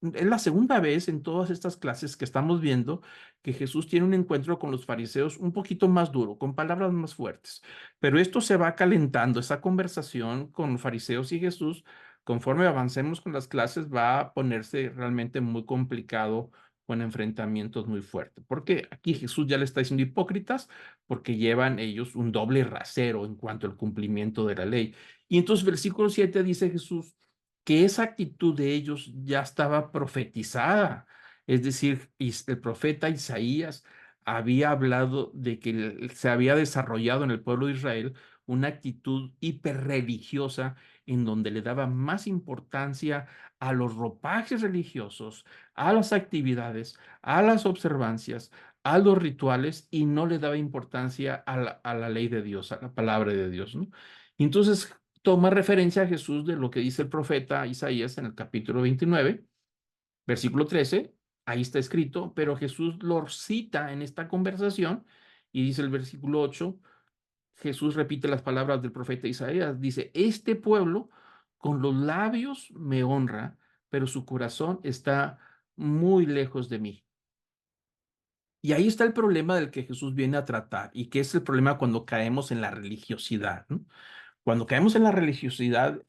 es la segunda vez en todas estas clases que estamos viendo que Jesús tiene un encuentro con los fariseos un poquito más duro, con palabras más fuertes. Pero esto se va calentando, esa conversación con fariseos y Jesús, conforme avancemos con las clases, va a ponerse realmente muy complicado, con enfrentamientos muy fuertes. Porque aquí Jesús ya le está diciendo hipócritas, porque llevan ellos un doble rasero en cuanto al cumplimiento de la ley. Y entonces versículo 7 dice Jesús que esa actitud de ellos ya estaba profetizada. Es decir, el profeta Isaías había hablado de que se había desarrollado en el pueblo de Israel una actitud hiperreligiosa en donde le daba más importancia a los ropajes religiosos, a las actividades, a las observancias, a los rituales, y no le daba importancia a la ley de Dios, a la palabra de Dios, ¿no? Entonces toma referencia a Jesús de lo que dice el profeta Isaías en el capítulo 29, versículo 13. Ahí está escrito, pero Jesús lo cita en esta conversación y dice el versículo 8. Jesús repite las palabras del profeta Isaías. Dice, este pueblo con los labios me honra, pero su corazón está muy lejos de mí. Y ahí está el problema del que Jesús viene a tratar, y que es el problema cuando caemos en la religiosidad, ¿no? Cuando caemos en la religiosidad,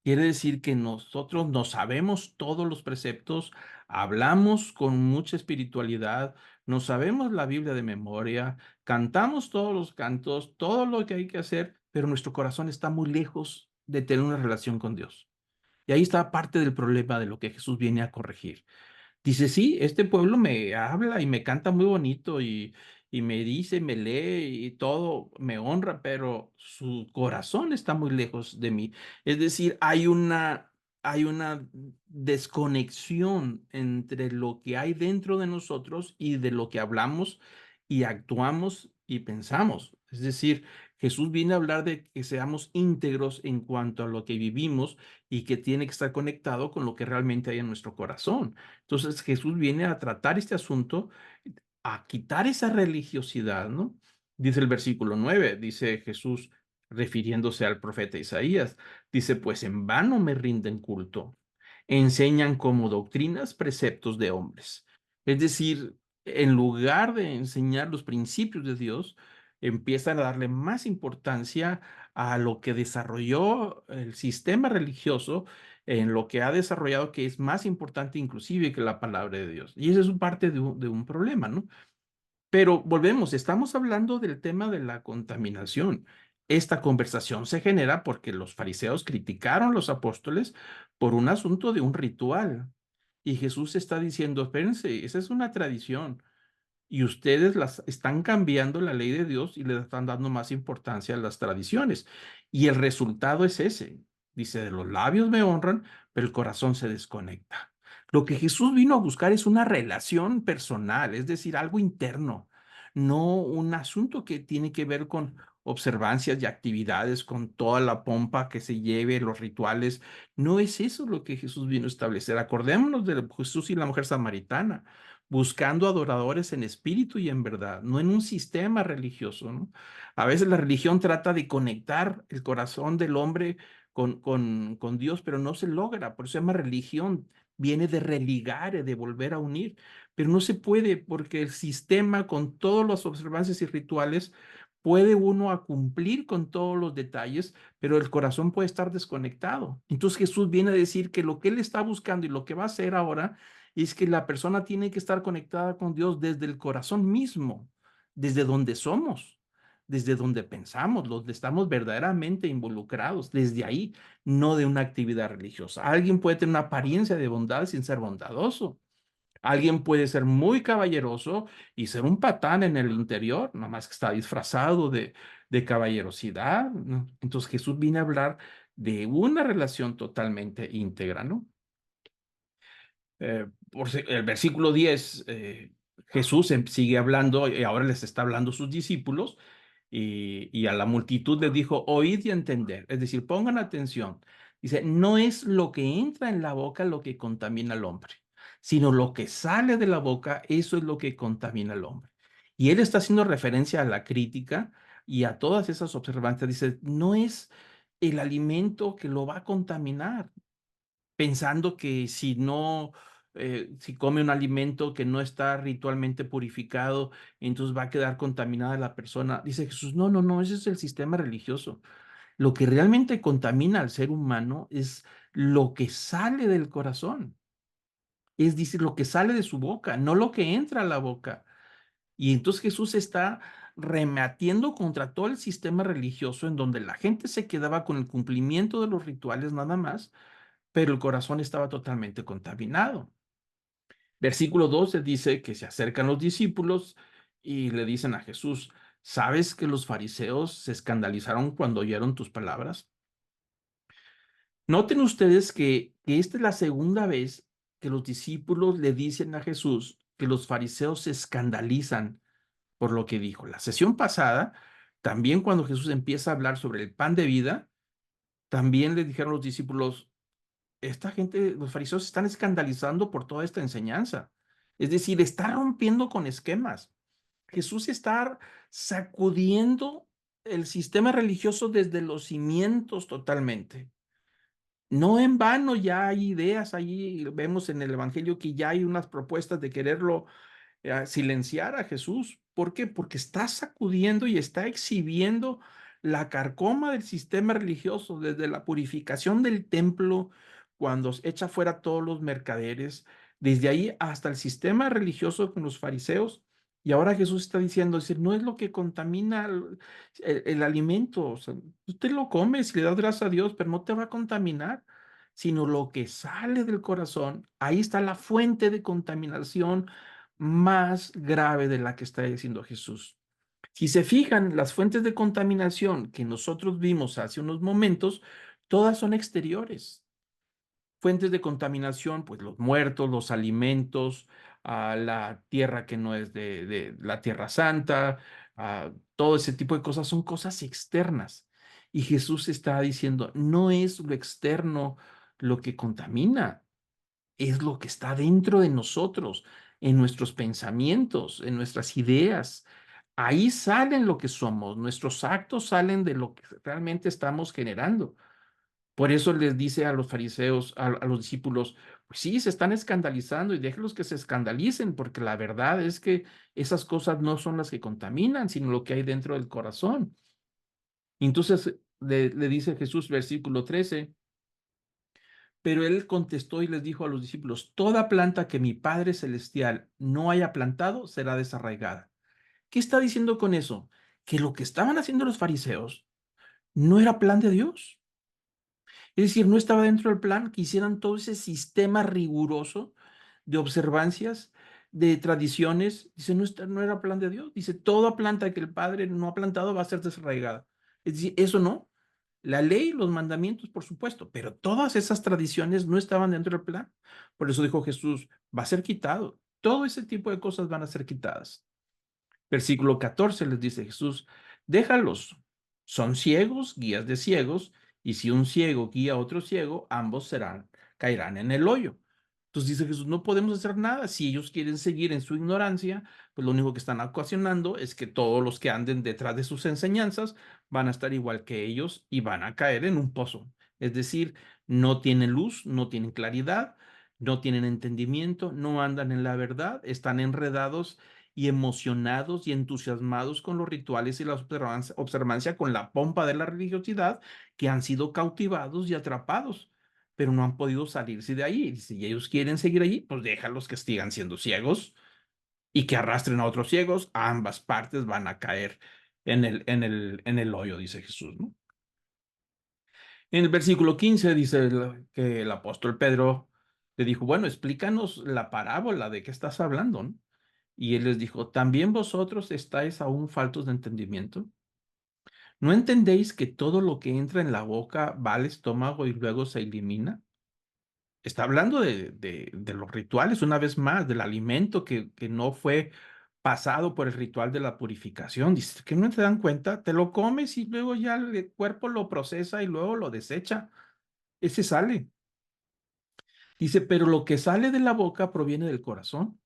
quiere decir que nosotros no sabemos todos los preceptos, hablamos con mucha espiritualidad, no sabemos la Biblia de memoria, cantamos todos los cantos, todo lo que hay que hacer, pero nuestro corazón está muy lejos de tener una relación con Dios. Y ahí está parte del problema de lo que Jesús viene a corregir. Dice, sí, este pueblo me habla y me canta muy bonito y me dice, me lee y todo, me honra, pero su corazón está muy lejos de mí. Es decir, hay una desconexión entre lo que hay dentro de nosotros y de lo que hablamos y actuamos y pensamos. Es decir, Jesús viene a hablar de que seamos íntegros en cuanto a lo que vivimos y que tiene que estar conectado con lo que realmente hay en nuestro corazón. Entonces Jesús viene a tratar este asunto, a quitar esa religiosidad, ¿no? Dice el versículo 9, dice Jesús refiriéndose al profeta Isaías, dice, pues en vano me rinden culto, enseñan como doctrinas preceptos de hombres. Es decir, en lugar de enseñar los principios de Dios, empiezan a darle más importancia a lo que desarrolló el sistema religioso, en lo que ha desarrollado, que es más importante inclusive que la palabra de Dios. Y eso es parte de un problema, ¿no? Pero volvemos, estamos hablando del tema de la contaminación. Esta conversación se genera porque los fariseos criticaron a los apóstoles por un asunto de un ritual. Y Jesús está diciendo, espérense, esa es una tradición. Y ustedes las están cambiando la ley de Dios y le están dando más importancia a las tradiciones. Y el resultado es ese. Dice, de los labios me honran, pero el corazón se desconecta. Lo que Jesús vino a buscar es una relación personal, es decir, algo interno, no un asunto que tiene que ver con observancias y actividades, con toda la pompa que se lleve, los rituales. No es eso lo que Jesús vino a establecer. Acordémonos de Jesús y la mujer samaritana, buscando adoradores en espíritu y en verdad, no en un sistema religioso, ¿no? A veces la religión trata de conectar el corazón del hombre con Dios, pero no se logra, por eso se llama religión, viene de religar, de volver a unir, pero no se puede porque el sistema con todas las observancias y rituales puede uno a cumplir con todos los detalles, pero el corazón puede estar desconectado. Entonces Jesús viene a decir que lo que él está buscando y lo que va a hacer ahora es que la persona tiene que estar conectada con Dios desde el corazón mismo, desde donde somos, desde donde pensamos, donde estamos verdaderamente involucrados, desde ahí, no de una actividad religiosa. Alguien puede tener una apariencia de bondad sin ser bondadoso. Alguien puede ser muy caballeroso y ser un patán en el interior, nada más que está disfrazado de caballerosidad, ¿no? Entonces Jesús viene a hablar de una relación totalmente íntegra, ¿no? El versículo 10, Jesús sigue hablando y ahora les está hablando a sus discípulos y a la multitud les dijo, oíd y entender, es decir, pongan atención. Dice, no es lo que entra en la boca lo que contamina al hombre, sino lo que sale de la boca, eso es lo que contamina al hombre. Y él está haciendo referencia a la crítica y a todas esas observancias. Dice, no es el alimento que lo va a contaminar, pensando que si no, si come un alimento que no está ritualmente purificado, entonces va a quedar contaminada la persona. Dice Jesús, no, no, no, ese es el sistema religioso. Lo que realmente contamina al ser humano es lo que sale del corazón. Es decir, lo que sale de su boca, no lo que entra a la boca. Y entonces Jesús está rematiendo contra todo el sistema religioso en donde la gente se quedaba con el cumplimiento de los rituales nada más, pero el corazón estaba totalmente contaminado. Versículo 12 dice que se acercan los discípulos y le dicen a Jesús, ¿sabes que los fariseos se escandalizaron cuando oyeron tus palabras? Noten ustedes que esta es la segunda vez que los discípulos le dicen a Jesús que los fariseos se escandalizan por lo que dijo. La sesión pasada, también cuando Jesús empieza a hablar sobre el pan de vida, también le dijeron los discípulos, esta gente, los fariseos se están escandalizando por toda esta enseñanza. Es decir, está rompiendo con esquemas. Jesús está sacudiendo el sistema religioso desde los cimientos totalmente. No en vano ya hay ideas, ahí vemos en el Evangelio que ya hay unas propuestas de quererlo silenciar a Jesús. ¿Por qué? Porque está sacudiendo y está exhibiendo la carcoma del sistema religioso, desde la purificación del templo, cuando echa fuera todos los mercaderes, desde ahí hasta el sistema religioso con los fariseos. Y ahora Jesús está diciendo, dice, no es lo que contamina el alimento, o sea, usted lo come y le das gracias a Dios, pero no te va a contaminar, sino lo que sale del corazón. Ahí está la fuente de contaminación más grave de la que está diciendo Jesús. Si se fijan, las fuentes de contaminación que nosotros vimos hace unos momentos, todas son exteriores. Fuentes de contaminación, pues los muertos, los alimentos, la tierra que no es de la tierra santa, todo ese tipo de cosas son cosas externas. Y Jesús está diciendo, no es lo externo lo que contamina, es lo que está dentro de nosotros, en nuestros pensamientos, en nuestras ideas. Ahí salen lo que somos, nuestros actos salen de lo que realmente estamos generando. Por eso les dice a los fariseos, a los discípulos, pues sí, se están escandalizando y déjenlos que se escandalicen, porque la verdad es que esas cosas no son las que contaminan, sino lo que hay dentro del corazón. Entonces le dice Jesús, versículo 13. Pero él contestó y les dijo a los discípulos, toda planta que mi Padre Celestial no haya plantado será desarraigada. ¿Qué está diciendo con eso? Que lo que estaban haciendo los fariseos no era plan de Dios. Es decir, no estaba dentro del plan que hicieran todo ese sistema riguroso de observancias, de tradiciones. Dice, no, no era plan de Dios. Dice, toda planta que el Padre no ha plantado va a ser desarraigada. Es decir, eso no. La ley, los mandamientos, por supuesto, pero todas esas tradiciones no estaban dentro del plan. Por eso dijo Jesús, va a ser quitado. Todo ese tipo de cosas van a ser quitadas. Versículo 14 les dice Jesús, déjalos, son ciegos, guías de ciegos, y si un ciego guía a otro ciego, ambos caerán en el hoyo. Entonces dice Jesús, no podemos hacer nada. Si ellos quieren seguir en su ignorancia, pues lo único que están ocasionando es que todos los que anden detrás de sus enseñanzas van a estar igual que ellos y van a caer en un pozo. Es decir, no tienen luz, no tienen claridad, no tienen entendimiento, no andan en la verdad, están enredados y emocionados y entusiasmados con los rituales y la observancia con la pompa de la religiosidad, que han sido cautivados y atrapados, pero no han podido salirse de ahí. Y si ellos quieren seguir allí, pues déjalos que sigan siendo ciegos y que arrastren a otros ciegos. A ambas partes van a caer en el hoyo, dice Jesús, ¿no? En el versículo 15 dice que el apóstol Pedro le dijo, bueno, explícanos la parábola de qué estás hablando, ¿no? Y él les dijo, ¿también vosotros estáis aún faltos de entendimiento? ¿No entendéis que todo lo que entra en la boca va al estómago y luego se elimina? Está hablando de los rituales, una vez más, del alimento que no fue pasado por el ritual de la purificación. Dice, que no te dan cuenta, te lo comes y luego ya el cuerpo lo procesa y luego lo desecha. Ese sale. Dice, pero lo que sale de la boca proviene del corazón.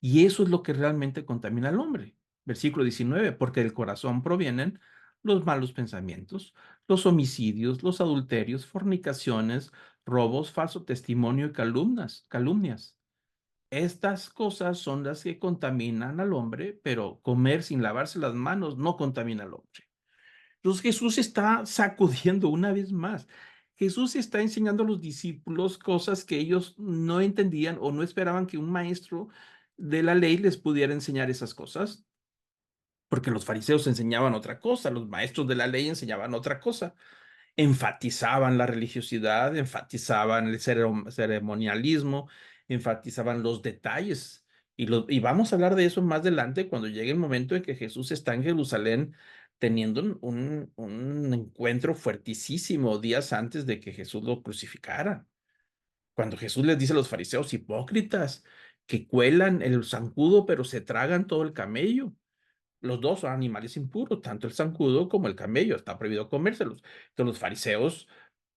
Y eso es lo que realmente contamina al hombre. Versículo 19, porque del corazón provienen los malos pensamientos, los homicidios, los adulterios, fornicaciones, robos, falso testimonio y calumnias. Estas cosas son las que contaminan al hombre, pero comer sin lavarse las manos no contamina al hombre. Entonces Jesús está sacudiendo una vez más. Jesús está enseñando a los discípulos cosas que ellos no entendían o no esperaban que un maestro de la ley les pudiera enseñar esas cosas, porque los fariseos enseñaban otra cosa, los maestros de la ley enseñaban otra cosa, enfatizaban la religiosidad, enfatizaban el ceremonialismo, enfatizaban los detalles. Y vamos a hablar de eso más adelante cuando llegue el momento en que Jesús está en Jerusalén teniendo un encuentro fuertísimo días antes de que Jesús lo crucificara. Cuando Jesús les dice a los fariseos hipócritas que cuelan el zancudo pero se tragan todo el camello. Los dos son animales impuros, tanto el zancudo como el camello, está prohibido comérselos. Entonces los fariseos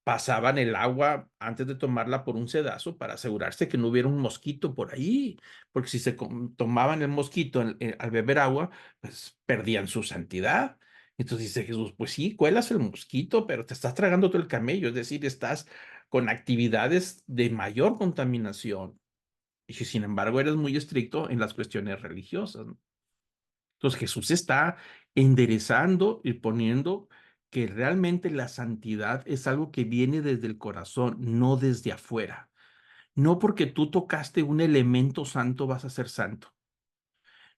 pasaban el agua antes de tomarla por un sedazo para asegurarse que no hubiera un mosquito por ahí, porque si tomaban el mosquito al beber agua, pues perdían su santidad. Entonces dice Jesús, pues sí, cuelas el mosquito, pero te estás tragando todo el camello, es decir, estás con actividades de mayor contaminación. Y sin embargo, eres muy estricto en las cuestiones religiosas, ¿no? Entonces Jesús está enderezando y poniendo que realmente la santidad es algo que viene desde el corazón, no desde afuera. No porque tú tocaste un elemento santo vas a ser santo.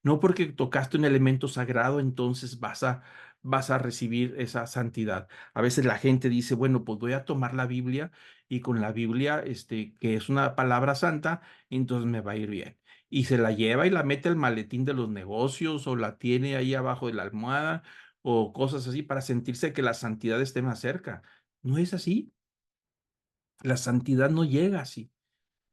No porque tocaste un elemento sagrado, entonces vas a recibir esa santidad. A veces la gente dice, bueno, pues voy a tomar la Biblia y con la Biblia, que es una palabra santa, entonces me va a ir bien. Y se la lleva y la mete al maletín de los negocios o la tiene ahí abajo de la almohada o cosas así para sentirse que la santidad esté más cerca. No es así. La santidad no llega así.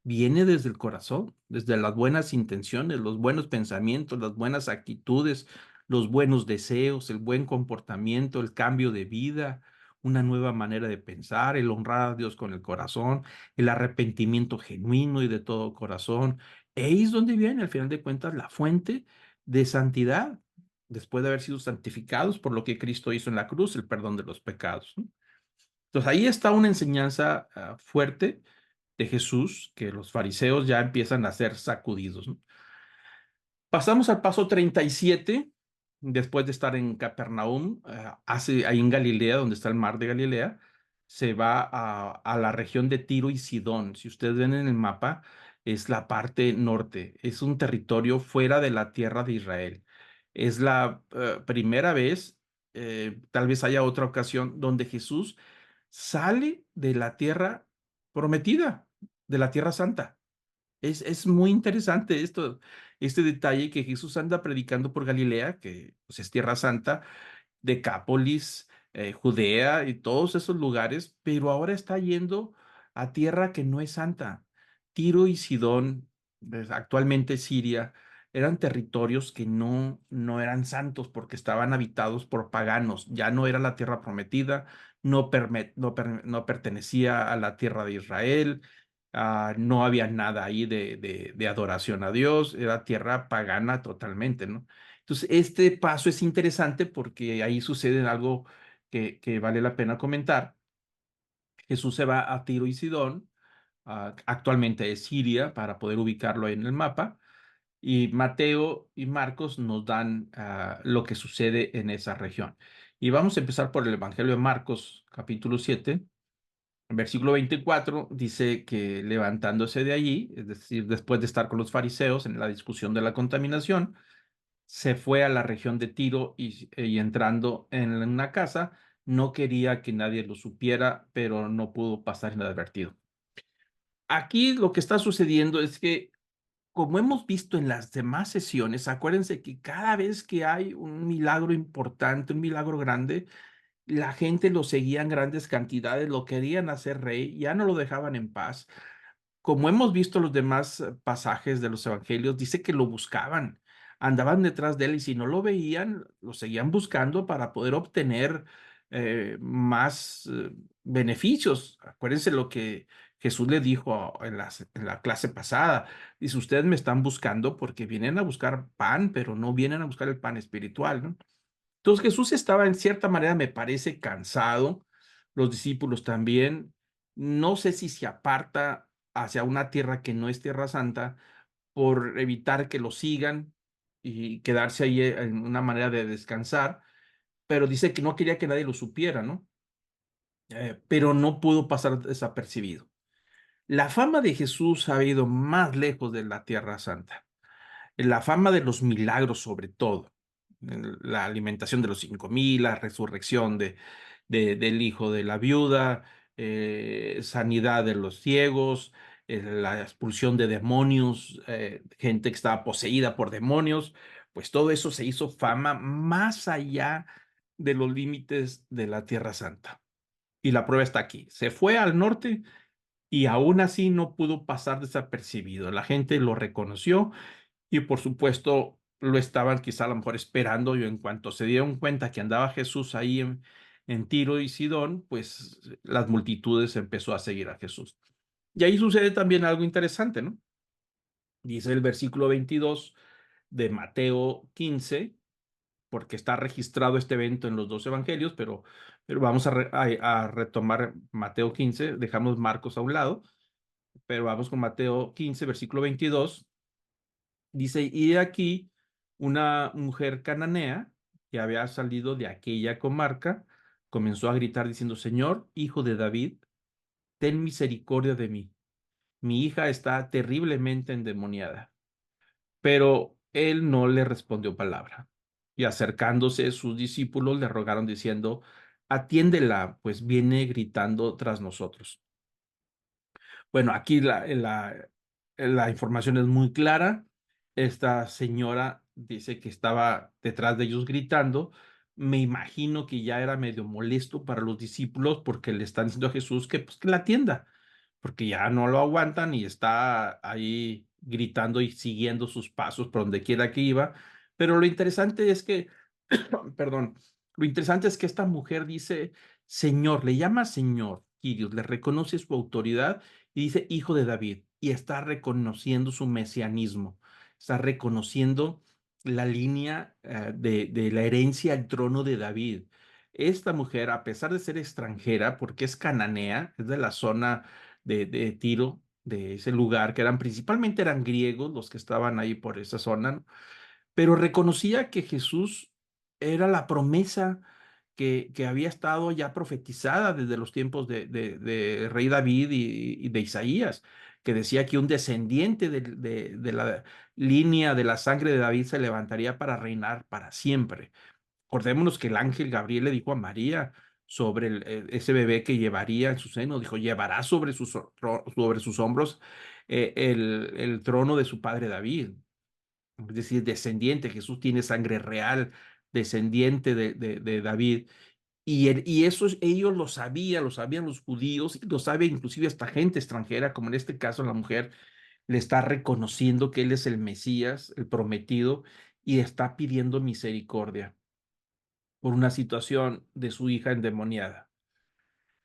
Viene desde el corazón, desde las buenas intenciones, los buenos pensamientos, las buenas actitudes, los buenos deseos, el buen comportamiento, el cambio de vida, una nueva manera de pensar, el honrar a Dios con el corazón, el arrepentimiento genuino y de todo corazón. Ahí es donde viene, al final de cuentas, la fuente de santidad, después de haber sido santificados por lo que Cristo hizo en la cruz, el perdón de los pecados, ¿no? Entonces ahí está una enseñanza fuerte de Jesús, que los fariseos ya empiezan a ser sacudidos, ¿no? Pasamos al paso 37, después de estar en Capernaum, ahí en Galilea, donde está el mar de Galilea, se va a la región de Tiro y Sidón. Si ustedes ven en el mapa, es la parte norte, es un territorio fuera de la tierra de Israel. Es la primera vez, tal vez haya otra ocasión, donde Jesús sale de la tierra prometida, de la tierra santa. Es muy interesante este detalle que Jesús anda predicando por Galilea, que pues, es tierra santa, Decápolis, Judea y todos esos lugares, pero ahora está yendo a tierra que no es santa. Tiro y Sidón, pues, actualmente Siria, eran territorios que no eran santos porque estaban habitados por paganos. Ya no era la tierra prometida, no pertenecía a la tierra de Israel. No había nada ahí de adoración a Dios, era tierra pagana totalmente, ¿no? Entonces, este paso es interesante porque ahí sucede algo que vale la pena comentar. Jesús se va a Tiro y Sidón, actualmente es Siria, para poder ubicarlo en el mapa, y Mateo y Marcos nos dan lo que sucede en esa región. Y vamos a empezar por el Evangelio de Marcos, capítulo 7. Versículo 24 dice que levantándose de allí, es decir, después de estar con los fariseos en la discusión de la contaminación, se fue a la región de Tiro y entrando en una casa, no quería que nadie lo supiera, pero no pudo pasar inadvertido. Aquí lo que está sucediendo es que, como hemos visto en las demás sesiones, acuérdense que cada vez que hay un milagro importante, un milagro grande, la gente lo seguía en grandes cantidades, lo querían hacer rey, ya no lo dejaban en paz. Como hemos visto los demás pasajes de los evangelios, dice que lo buscaban, andaban detrás de él y si no lo veían, lo seguían buscando para poder obtener más beneficios. Acuérdense lo que Jesús le dijo en la clase pasada. Dice, ustedes me están buscando porque vienen a buscar pan, pero no vienen a buscar el pan espiritual, ¿no? Entonces Jesús estaba en cierta manera, me parece, cansado, los discípulos también. No sé si se aparta hacia una tierra que no es Tierra Santa por evitar que lo sigan y quedarse ahí en una manera de descansar, pero dice que no quería que nadie lo supiera, ¿no? Pero no pudo pasar desapercibido. La fama de Jesús ha ido más lejos de la Tierra Santa. La fama de los milagros sobre todo, la alimentación de los 5,000, la resurrección del hijo de la viuda, sanidad de los ciegos, la expulsión de demonios, gente que estaba poseída por demonios, pues todo eso se hizo fama más allá de los límites de la Tierra Santa. Y la prueba está aquí. Se fue al norte y aún así no pudo pasar desapercibido. La gente lo reconoció y por supuesto lo estaban quizá a lo mejor esperando y en cuanto se dieron cuenta que andaba Jesús ahí en Tiro y Sidón, pues las multitudes empezó a seguir a Jesús. Y ahí sucede también algo interesante, ¿no? Dice el versículo 22 de Mateo 15, porque está registrado este evento en los dos evangelios, pero vamos a retomar Mateo 15, dejamos Marcos a un lado, pero vamos con Mateo 15, versículo 22. Dice, y he aquí una mujer cananea que había salido de aquella comarca, comenzó a gritar diciendo, Señor, hijo de David, ten misericordia de mí. Mi hija está terriblemente endemoniada. Pero él no le respondió palabra. Y acercándose sus discípulos le rogaron diciendo, atiéndela, pues viene gritando tras nosotros. Bueno, aquí la información es muy clara. Esta señora dice que estaba detrás de ellos gritando. Me imagino que ya era medio molesto para los discípulos porque le están diciendo a Jesús que, pues, que la atienda, porque ya no lo aguantan y está ahí gritando y siguiendo sus pasos por donde quiera que iba. Pero lo interesante es que, perdón, lo interesante es que esta mujer dice, Señor, le llama Señor, y Dios le reconoce su autoridad y dice hijo de David y está reconociendo su mesianismo, está reconociendo la línea de la herencia al trono de David. Esta mujer, a pesar de ser extranjera, porque es cananea, es de la zona de Tiro, de ese lugar, que principalmente eran griegos los que estaban ahí por esa zona, ¿no? Pero reconocía que Jesús era la promesa que había estado ya profetizada desde los tiempos de rey David y de Isaías, que decía que un descendiente de la línea de la sangre de David se levantaría para reinar para siempre. Acordémonos que el ángel Gabriel le dijo a María sobre ese bebé que llevaría en su seno, dijo, llevará sobre sus hombros el trono de su padre David, es decir, descendiente. Jesús tiene sangre real, descendiente de David. Y eso ellos lo sabían los judíos, y lo sabe inclusive esta gente extranjera, como en este caso la mujer, le está reconociendo que él es el Mesías, el prometido, y está pidiendo misericordia por una situación de su hija endemoniada.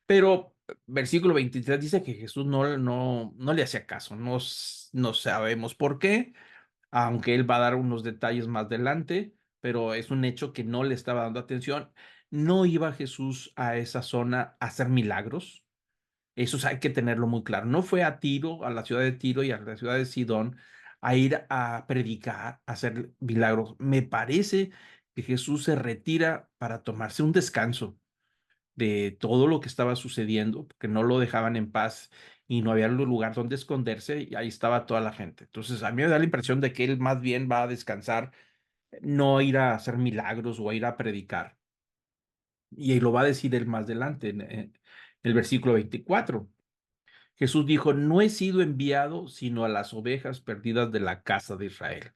Pero versículo 23 dice que Jesús no le hacía caso, no sabemos por qué, aunque él va a dar unos detalles más adelante, pero es un hecho que no le estaba dando atención. No iba Jesús a esa zona a hacer milagros. Eso hay que tenerlo muy claro. No fue a Tiro, a la ciudad de Tiro y a la ciudad de Sidón, a ir a predicar, a hacer milagros. Me parece que Jesús se retira para tomarse un descanso de todo lo que estaba sucediendo, porque no lo dejaban en paz y no había lugar donde esconderse y ahí estaba toda la gente. Entonces, a mí me da la impresión de que él más bien va a descansar, no a ir a hacer milagros o a ir a predicar. Y lo va a decir él más adelante en el versículo 24. Jesús dijo, no he sido enviado sino a las ovejas perdidas de la casa de Israel.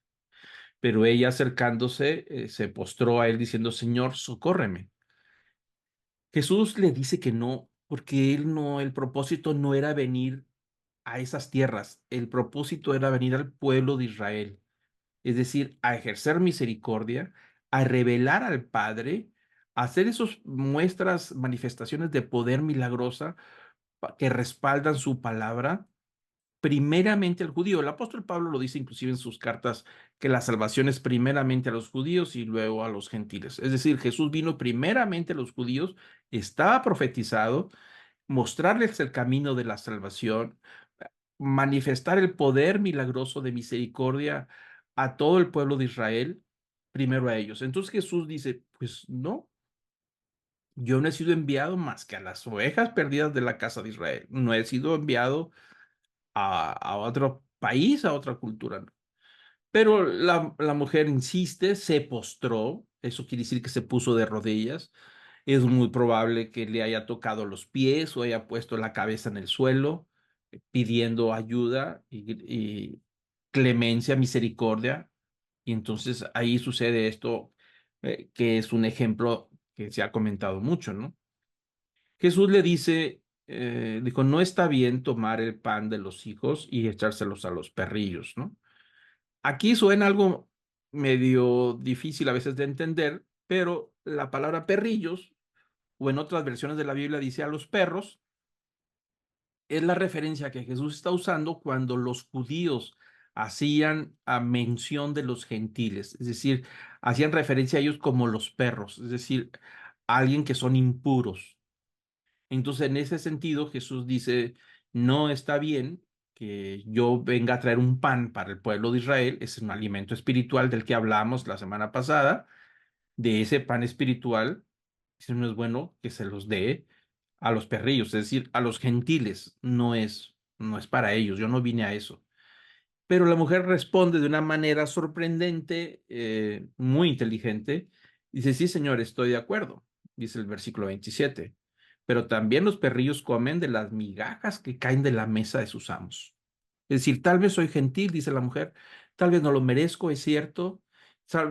Pero ella acercándose, se postró a él diciendo, Señor, socórreme. Jesús le dice que no, porque el propósito no era venir a esas tierras, el propósito era venir al pueblo de Israel, es decir, a ejercer misericordia, a revelar al Padre, a hacer esas muestras, manifestaciones de poder milagrosa que respaldan su palabra, primeramente al judío. El apóstol Pablo lo dice inclusive en sus cartas, que la salvación es primeramente a los judíos y luego a los gentiles. Es decir, Jesús vino primeramente a los judíos, estaba profetizado, mostrarles el camino de la salvación, manifestar el poder milagroso de misericordia a todo el pueblo de Israel, primero a ellos. Entonces Jesús dice, pues no, yo no he sido enviado más que a las ovejas perdidas de la casa de Israel. No he sido enviado a otro país, a otra cultura, ¿no? Pero la mujer insiste, se postró, eso quiere decir que se puso de rodillas. Es muy probable que le haya tocado los pies o haya puesto la cabeza en el suelo, pidiendo ayuda y clemencia, misericordia. Y entonces ahí sucede esto, que es un ejemplo que se ha comentado mucho, ¿no? Jesús le dice, dijo, no está bien tomar el pan de los hijos y echárselos a los perrillos, ¿no? Aquí suena algo medio difícil a veces de entender, pero la palabra perrillos, o en otras versiones de la Biblia dice a los perros, es la referencia que Jesús está usando cuando los judíos hacían mención de los gentiles, es decir, hacían referencia a ellos como los perros, es decir, alguien que son impuros. Entonces, en ese sentido, Jesús dice, no está bien que yo venga a traer un pan para el pueblo de Israel, es un alimento espiritual del que hablamos la semana pasada, de ese pan espiritual, si no es bueno que se los dé a los perrillos, es decir, a los gentiles, no es para ellos, yo no vine a eso. Pero la mujer responde de una manera sorprendente, muy inteligente. Dice, sí, señor, estoy de acuerdo, dice el versículo 27. Pero también los perrillos comen de las migajas que caen de la mesa de sus amos. Es decir, tal vez soy gentil, dice la mujer, tal vez no lo merezco, es cierto,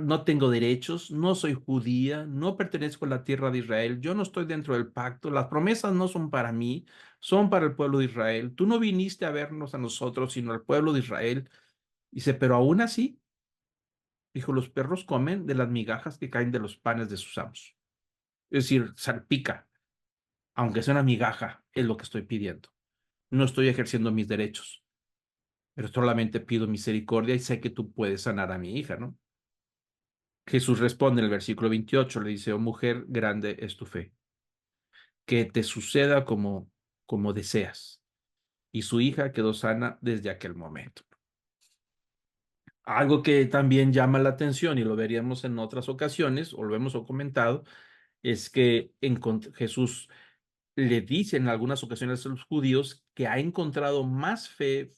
no tengo derechos, no soy judía, no pertenezco a la tierra de Israel, yo no estoy dentro del pacto, las promesas no son para mí, son para el pueblo de Israel. Tú no viniste a vernos a nosotros, sino al pueblo de Israel. Dice, pero aún así, dijo, los perros comen de las migajas que caen de los panes de sus amos. Es decir, salpica, aunque sea una migaja, es lo que estoy pidiendo. No estoy ejerciendo mis derechos, pero solamente pido misericordia y sé que tú puedes sanar a mi hija, ¿no? Jesús responde en el versículo 28, le dice, oh mujer, grande es tu fe, que te suceda como deseas. Y su hija quedó sana desde aquel momento. Algo que también llama la atención y lo veríamos en otras ocasiones, o lo hemos comentado, es que Jesús le dice en algunas ocasiones a los judíos que ha encontrado más fe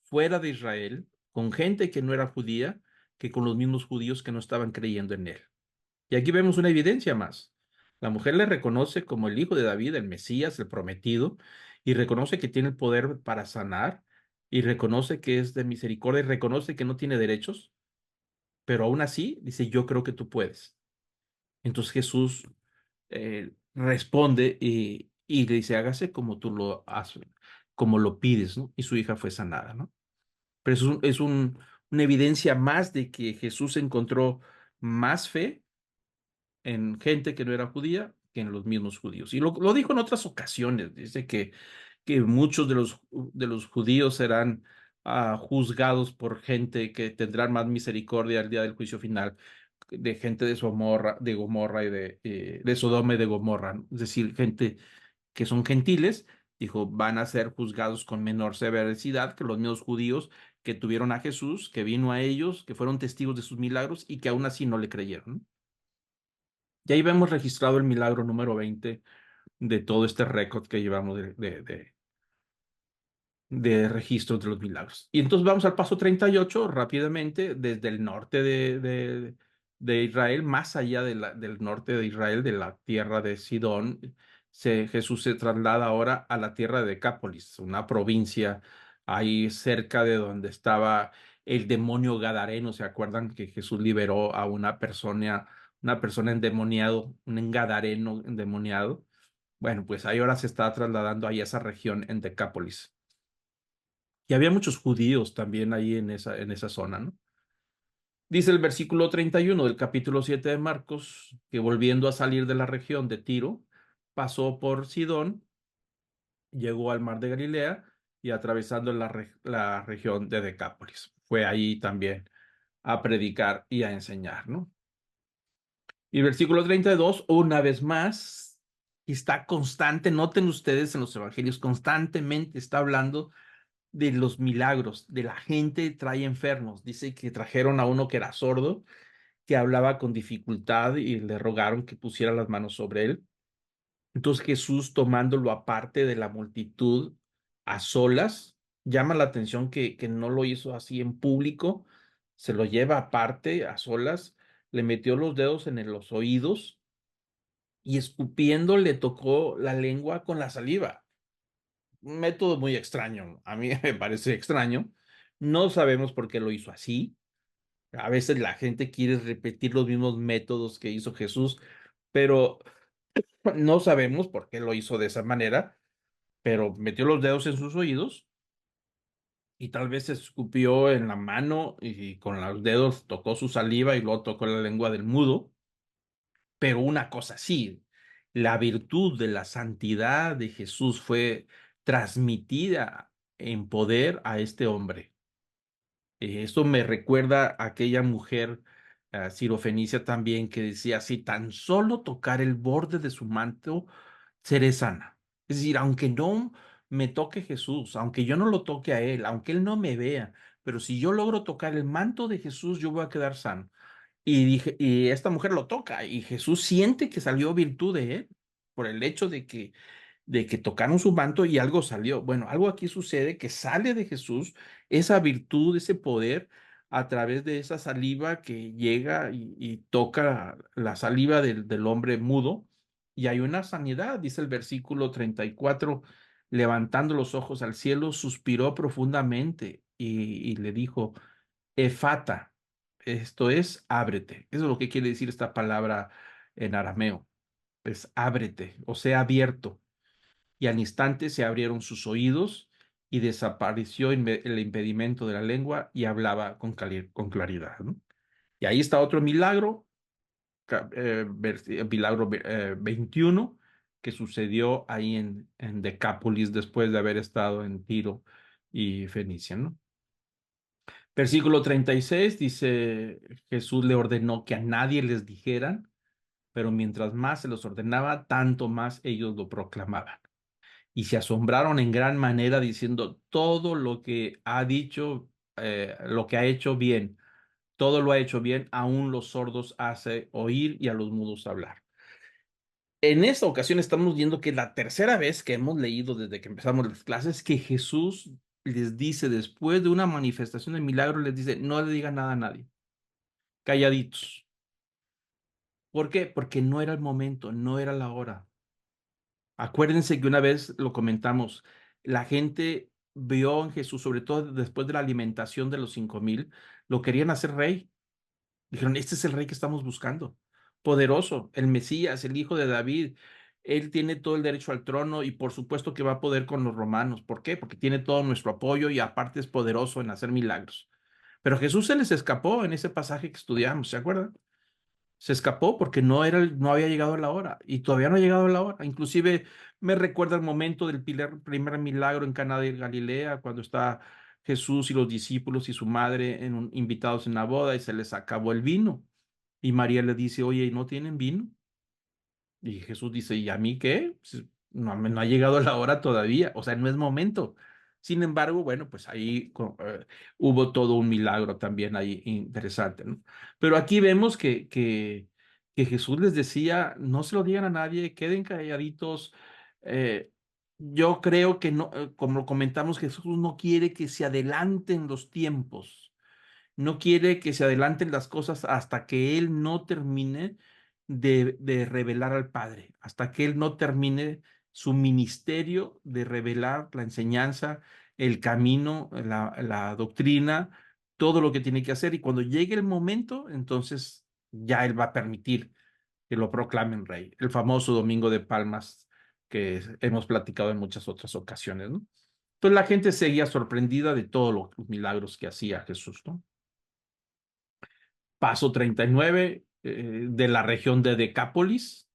fuera de Israel, con gente que no era judía, que con los mismos judíos que no estaban creyendo en él. Y aquí vemos una evidencia más. La mujer le reconoce como el hijo de David, el Mesías, el prometido, y reconoce que tiene el poder para sanar, y reconoce que es de misericordia, y reconoce que no tiene derechos, pero aún así dice, yo creo que tú puedes. Entonces Jesús responde y le dice, hágase como tú lo haces, como lo pides, ¿no? Y su hija fue sanada, ¿no? Pero una evidencia más de que Jesús encontró más fe en gente que no era judía que en los mismos judíos. Y lo dijo en otras ocasiones, dice que muchos de los judíos serán juzgados por gente que tendrán más misericordia al día del juicio final, de gente de Gomorra y de Sodoma y de Gomorra, ¿no? Es decir, gente que son gentiles, dijo, van a ser juzgados con menor severidad que los mismos judíos que tuvieron a Jesús, que vino a ellos, que fueron testigos de sus milagros y que aún así no le creyeron, ¿no? Y ahí vemos registrado el milagro número 20 de todo este récord que llevamos de registros de los milagros. Y entonces vamos al paso 38 rápidamente, desde el norte de Israel, más allá del norte de Israel, de la tierra de Sidón, Jesús se traslada ahora a la tierra de Decápolis, una provincia ahí cerca de donde estaba el demonio gadareno. ¿Se acuerdan que Jesús liberó a una persona endemoniado, un gadareno endemoniado? Bueno, pues ahí ahora se está trasladando ahí a esa región en Decápolis. Y había muchos judíos también ahí en esa zona, ¿no? Dice el versículo 31 del capítulo 7 de Marcos, que volviendo a salir de la región de Tiro, pasó por Sidón, llegó al mar de Galilea y atravesando la región de Decápolis. Fue ahí también a predicar y a enseñar, ¿no? Y el versículo 32, una vez más, está constante, noten ustedes en los evangelios, constantemente está hablando de los milagros, de la gente trae enfermos. Dice que trajeron a uno que era sordo, que hablaba con dificultad y le rogaron que pusiera las manos sobre él. Entonces Jesús, tomándolo aparte de la multitud, a solas, llama la atención que no lo hizo así en público, se lo lleva aparte, a solas, le metió los dedos en los oídos y escupiendo le tocó la lengua con la saliva. Un método muy extraño, a mí me parece extraño. No sabemos por qué lo hizo así. A veces la gente quiere repetir los mismos métodos que hizo Jesús, pero no sabemos por qué lo hizo de esa manera, pero metió los dedos en sus oídos y tal vez se escupió en la mano y con los dedos tocó su saliva y luego tocó la lengua del mudo. Pero una cosa sí, la virtud de la santidad de Jesús fue transmitida en poder a este hombre. Esto me recuerda a aquella mujer sirofenicia también que decía, si tan solo tocar el borde de su manto, seré sana. Es decir, aunque no me toque Jesús, aunque yo no lo toque a él, aunque él no me vea, pero si yo logro tocar el manto de Jesús, yo voy a quedar sano. Y dije, y esta mujer lo toca y Jesús siente que salió virtud de él por el hecho de que tocaron su manto y algo salió. Bueno, algo aquí sucede que sale de Jesús esa virtud, ese poder a través de esa saliva que llega y toca la saliva del hombre mudo y hay una sanidad, dice el versículo 34, levantando los ojos al cielo, suspiró profundamente y le dijo, Efata, esto es, ábrete. Eso es lo que quiere decir esta palabra en arameo, es ábrete, o sea, abierto y al instante se abrieron sus oídos y desapareció el impedimento de la lengua y hablaba con claridad, ¿no? Y ahí está otro milagro, milagro 21, que sucedió ahí en Decápolis después de haber estado en Tiro y Fenicia, ¿no? Versículo 36 dice, Jesús le ordenó que a nadie les dijeran, pero mientras más se los ordenaba, tanto más ellos lo proclamaban y se asombraron en gran manera diciendo todo lo que ha dicho, lo que ha hecho bien, todo lo ha hecho bien, aún los sordos hace oír y a los mudos hablar. En esta ocasión estamos viendo que es la tercera vez que hemos leído desde que empezamos las clases que Jesús les dice después de una manifestación de milagro, les dice, no le digan nada a nadie, calladitos. ¿Por qué? Porque no era el momento, no era la hora. Acuérdense que una vez lo comentamos, la gente vio en Jesús, sobre todo después de la alimentación de los 5,000, lo querían hacer rey. Dijeron, este es el rey que estamos buscando. Poderoso, el Mesías, el hijo de David. Él tiene todo el derecho al trono y por supuesto que va a poder con los romanos. ¿Por qué? Porque tiene todo nuestro apoyo y aparte es poderoso en hacer milagros. Pero Jesús se les escapó en ese pasaje que estudiamos, ¿se acuerdan? Se escapó porque no había llegado la hora y todavía no ha llegado la hora. Inclusive me recuerda el momento del primer milagro en Caná de Galilea, cuando está Jesús y los discípulos y su madre invitados en la boda y se les acabó el vino. Y María le dice, oye, ¿y no tienen vino? Y Jesús dice, ¿y a mí qué? Pues, no ha llegado la hora todavía, o sea, no es momento. Sin embargo, bueno, pues ahí hubo todo un milagro también ahí interesante, ¿no? Pero aquí vemos que Jesús les decía, no se lo digan a nadie, queden calladitos. Eh, yo creo que no, como comentamos, Jesús no quiere que se adelanten los tiempos, no quiere que se adelanten las cosas hasta que Él no termine de revelar al Padre, hasta que Él no termine su ministerio de revelar la enseñanza, el camino, la doctrina, todo lo que tiene que hacer. Y cuando llegue el momento, entonces ya Él va a permitir que lo proclamen rey. El famoso Domingo de Palmas que hemos platicado en muchas otras ocasiones, ¿no? Entonces la gente seguía sorprendida de todos los milagros que hacía Jesús, ¿no? Paso 39 de la región de Decápolis,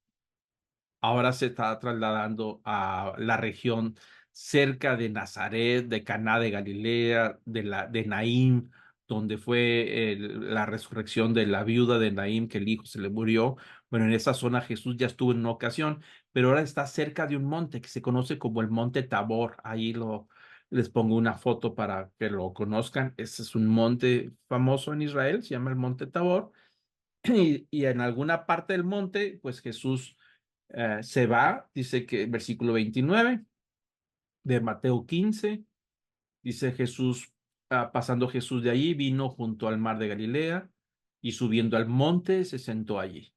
ahora se está trasladando a la región cerca de Nazaret, de Caná de Galilea, de Naín, donde fue la resurrección de la viuda de Naín, que el hijo se le murió. Bueno, en esa zona Jesús ya estuvo en una ocasión, pero ahora está cerca de un monte que se conoce como el Monte Tabor. Ahí les pongo una foto para que lo conozcan. Ese es un monte famoso en Israel, se llama el Monte Tabor. Y en alguna parte del monte, pues Jesús se va, dice que versículo 29 de Mateo 15, dice Jesús, pasando Jesús de allí, vino junto al mar de Galilea y subiendo al monte se sentó allí.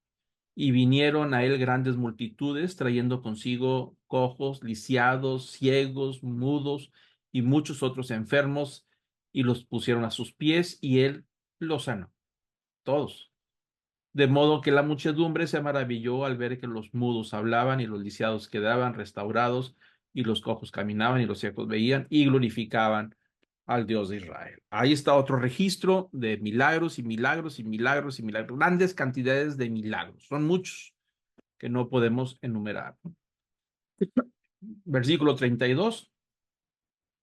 Y vinieron a él grandes multitudes, trayendo consigo cojos, lisiados, ciegos, mudos y muchos otros enfermos, y los pusieron a sus pies, y él los sanó, todos. De modo que la muchedumbre se maravilló al ver que los mudos hablaban y los lisiados quedaban restaurados y los cojos caminaban y los ciegos veían y glorificaban al Dios de Israel. Ahí está otro registro de milagros y milagros y milagros y milagros, grandes cantidades de milagros. Son muchos que no podemos enumerar. Versículo 32.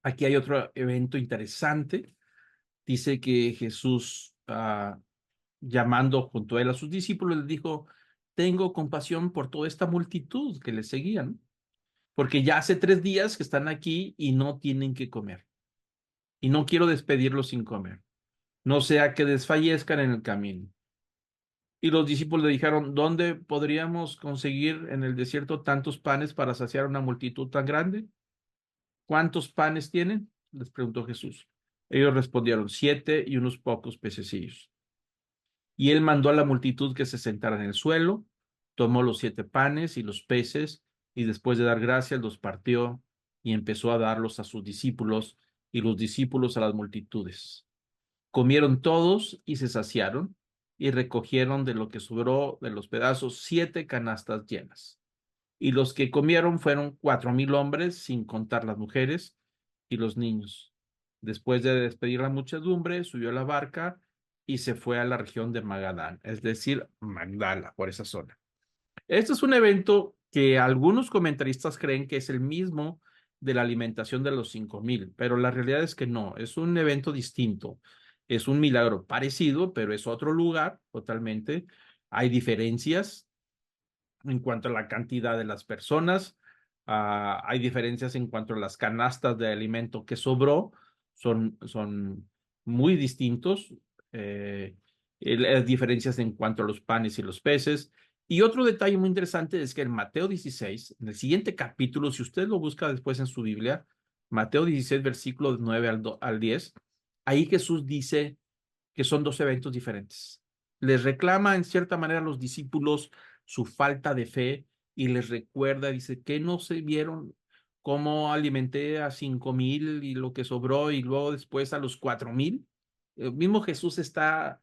Aquí hay otro evento interesante. Dice que Jesús llamando junto a él a sus discípulos, les dijo, tengo compasión por toda esta multitud que le seguían, porque ya hace 3 días que están aquí y no tienen que comer. Y no quiero despedirlos sin comer, no sea que desfallezcan en el camino. Y los discípulos le dijeron, ¿dónde podríamos conseguir en el desierto tantos panes para saciar una multitud tan grande? ¿Cuántos panes tienen? Les preguntó Jesús. Ellos respondieron, 7 y unos pocos pececillos. Y él mandó a la multitud que se sentara en el suelo, tomó los 7 panes y los peces, y después de dar gracias los partió y empezó a darlos a sus discípulos y los discípulos a las multitudes. Comieron todos y se saciaron y recogieron de lo que sobró de los pedazos 7 canastas llenas. Y los que comieron fueron 4,000 hombres, sin contar las mujeres y los niños. Después de despedir la muchedumbre, subió a la barca y se fue a la región de Magadán, es decir, Magdala, por esa zona. Este es un evento que algunos comentaristas creen que es el mismo de la alimentación de los 5,000, pero la realidad es que no, es un evento distinto. Es un milagro parecido, pero es otro lugar totalmente. Hay diferencias en cuanto a la cantidad de las personas. Hay diferencias en cuanto a las canastas de alimento que sobró, son muy distintos. Las diferencias en cuanto a los panes y los peces. Y otro detalle muy interesante es que en Mateo 16, en el siguiente capítulo, si usted lo busca después en su Biblia, Mateo 16, versículos 9 al 10, ahí Jesús dice que son 2 eventos diferentes. Les reclama en cierta manera a los discípulos su falta de fe y les recuerda, dice, que no se vieron cómo alimenté a 5,000 y lo que sobró y luego después a los 4,000. El mismo Jesús está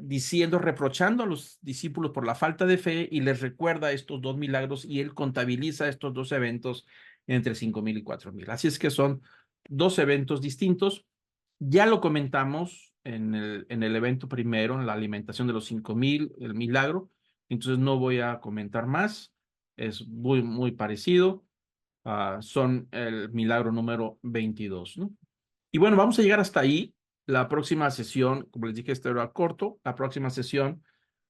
diciendo, reprochando a los discípulos por la falta de fe y les recuerda estos 2 milagros y él contabiliza estos 2 eventos entre 5,000 y 4,000. Así es que son 2 eventos distintos. Ya lo comentamos en el evento primero, en la alimentación de los 5,000, el milagro. Entonces no voy a comentar más. Es muy, muy parecido. Son el milagro número 22, ¿no? Y bueno, vamos a llegar hasta ahí. La próxima sesión, como les dije, este era corto. La próxima sesión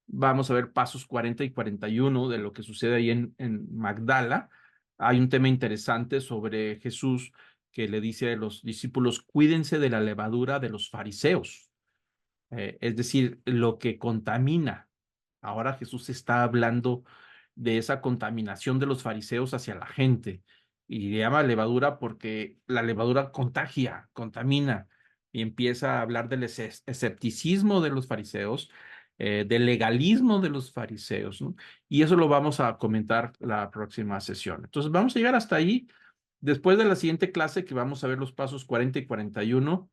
vamos a ver pasos 40 y 41 de lo que sucede ahí en Magdala. Hay un tema interesante sobre Jesús que le dice a los discípulos, cuídense de la levadura de los fariseos, es decir, lo que contamina. Ahora Jesús está hablando de esa contaminación de los fariseos hacia la gente y le llama levadura porque la levadura contagia, contamina y empieza a hablar del escepticismo de los fariseos, del legalismo de los fariseos, ¿no? Y eso lo vamos a comentar la próxima sesión. Entonces vamos a llegar hasta ahí. Después de la siguiente clase que vamos a ver los pasos 40 y 41,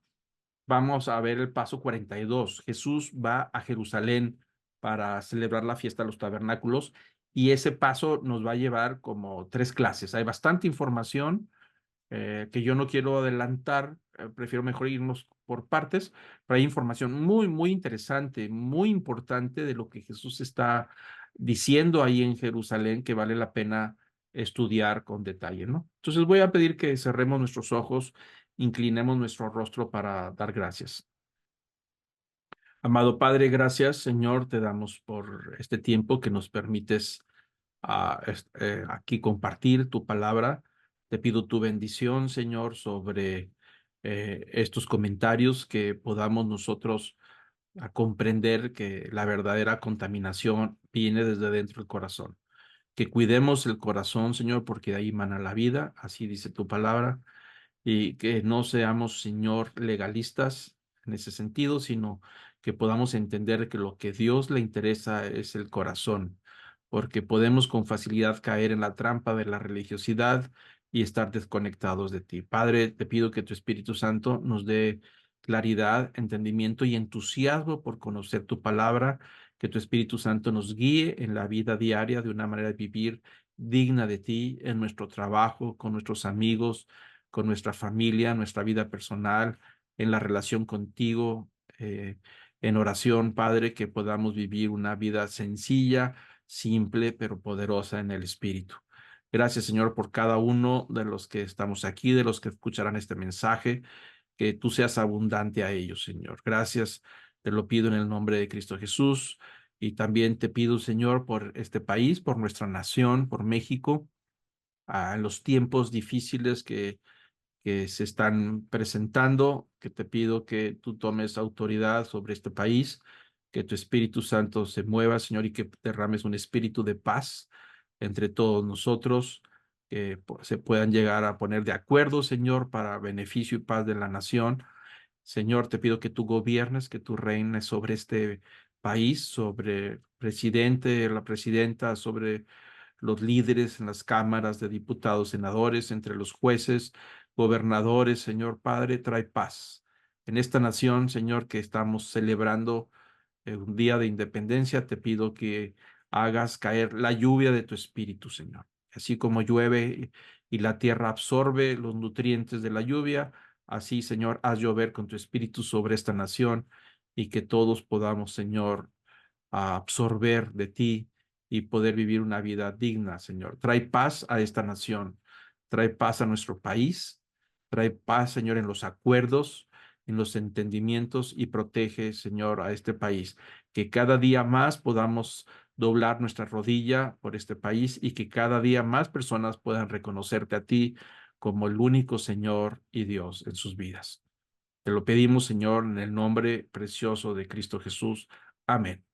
vamos a ver el paso 42. Jesús va a Jerusalén para celebrar la fiesta de los tabernáculos. Y ese paso nos va a llevar como 3 clases. Hay bastante información que yo no quiero adelantar, prefiero mejor irnos por partes, pero hay información muy, muy interesante, muy importante de lo que Jesús está diciendo ahí en Jerusalén que vale la pena estudiar con detalle, ¿no? Entonces voy a pedir que cerremos nuestros ojos, inclinemos nuestro rostro para dar gracias. Amado Padre, gracias, Señor, te damos por este tiempo que nos permites aquí compartir tu palabra. Te pido tu bendición, Señor, sobre estos comentarios, que podamos nosotros a comprender que la verdadera contaminación viene desde dentro del corazón. Que cuidemos el corazón, Señor, porque de ahí mana la vida, así dice tu palabra, y que no seamos, Señor, legalistas en ese sentido, sino que podamos entender que lo que Dios le interesa es el corazón, porque podemos con facilidad caer en la trampa de la religiosidad y estar desconectados de ti. Padre, te pido que tu Espíritu Santo nos dé claridad, entendimiento y entusiasmo por conocer tu palabra, que tu Espíritu Santo nos guíe en la vida diaria de una manera de vivir digna de ti, en nuestro trabajo, con nuestros amigos, con nuestra familia, nuestra vida personal, en la relación contigo, en oración, Padre, que podamos vivir una vida sencilla, simple, pero poderosa en el Espíritu. Gracias, Señor, por cada uno de los que estamos aquí, de los que escucharán este mensaje, que tú seas abundante a ellos, Señor. Gracias, te lo pido en el nombre de Cristo Jesús. Y también te pido, Señor, por este país, por nuestra nación, por México, en los tiempos difíciles que se están presentando, que te pido que tú tomes autoridad sobre este país, que tu Espíritu Santo se mueva, Señor, y que derrames un espíritu de paz entre todos nosotros, que se puedan llegar a poner de acuerdo, Señor, para beneficio y paz de la nación. Señor, te pido que tú gobiernes, que tú reines sobre este país, sobre el presidente, la presidenta, sobre los líderes en las cámaras de diputados, senadores, entre los jueces, gobernadores. Señor Padre, trae paz en esta nación, Señor, que estamos celebrando un día de independencia. Te pido que hagas caer la lluvia de tu espíritu, Señor. Así como llueve y la tierra absorbe los nutrientes de la lluvia, así, Señor, haz llover con tu espíritu sobre esta nación, y que todos podamos, Señor, a absorber de ti y poder vivir una vida digna, Señor. Trae paz a esta nación, trae paz a nuestro país, trae paz, Señor, en los acuerdos, en los entendimientos, y protege, Señor, a este país. Que cada día más podamos doblar nuestra rodilla por este país, y que cada día más personas puedan reconocerte a ti como el único Señor y Dios en sus vidas. Te lo pedimos, Señor, en el nombre precioso de Cristo Jesús. Amén.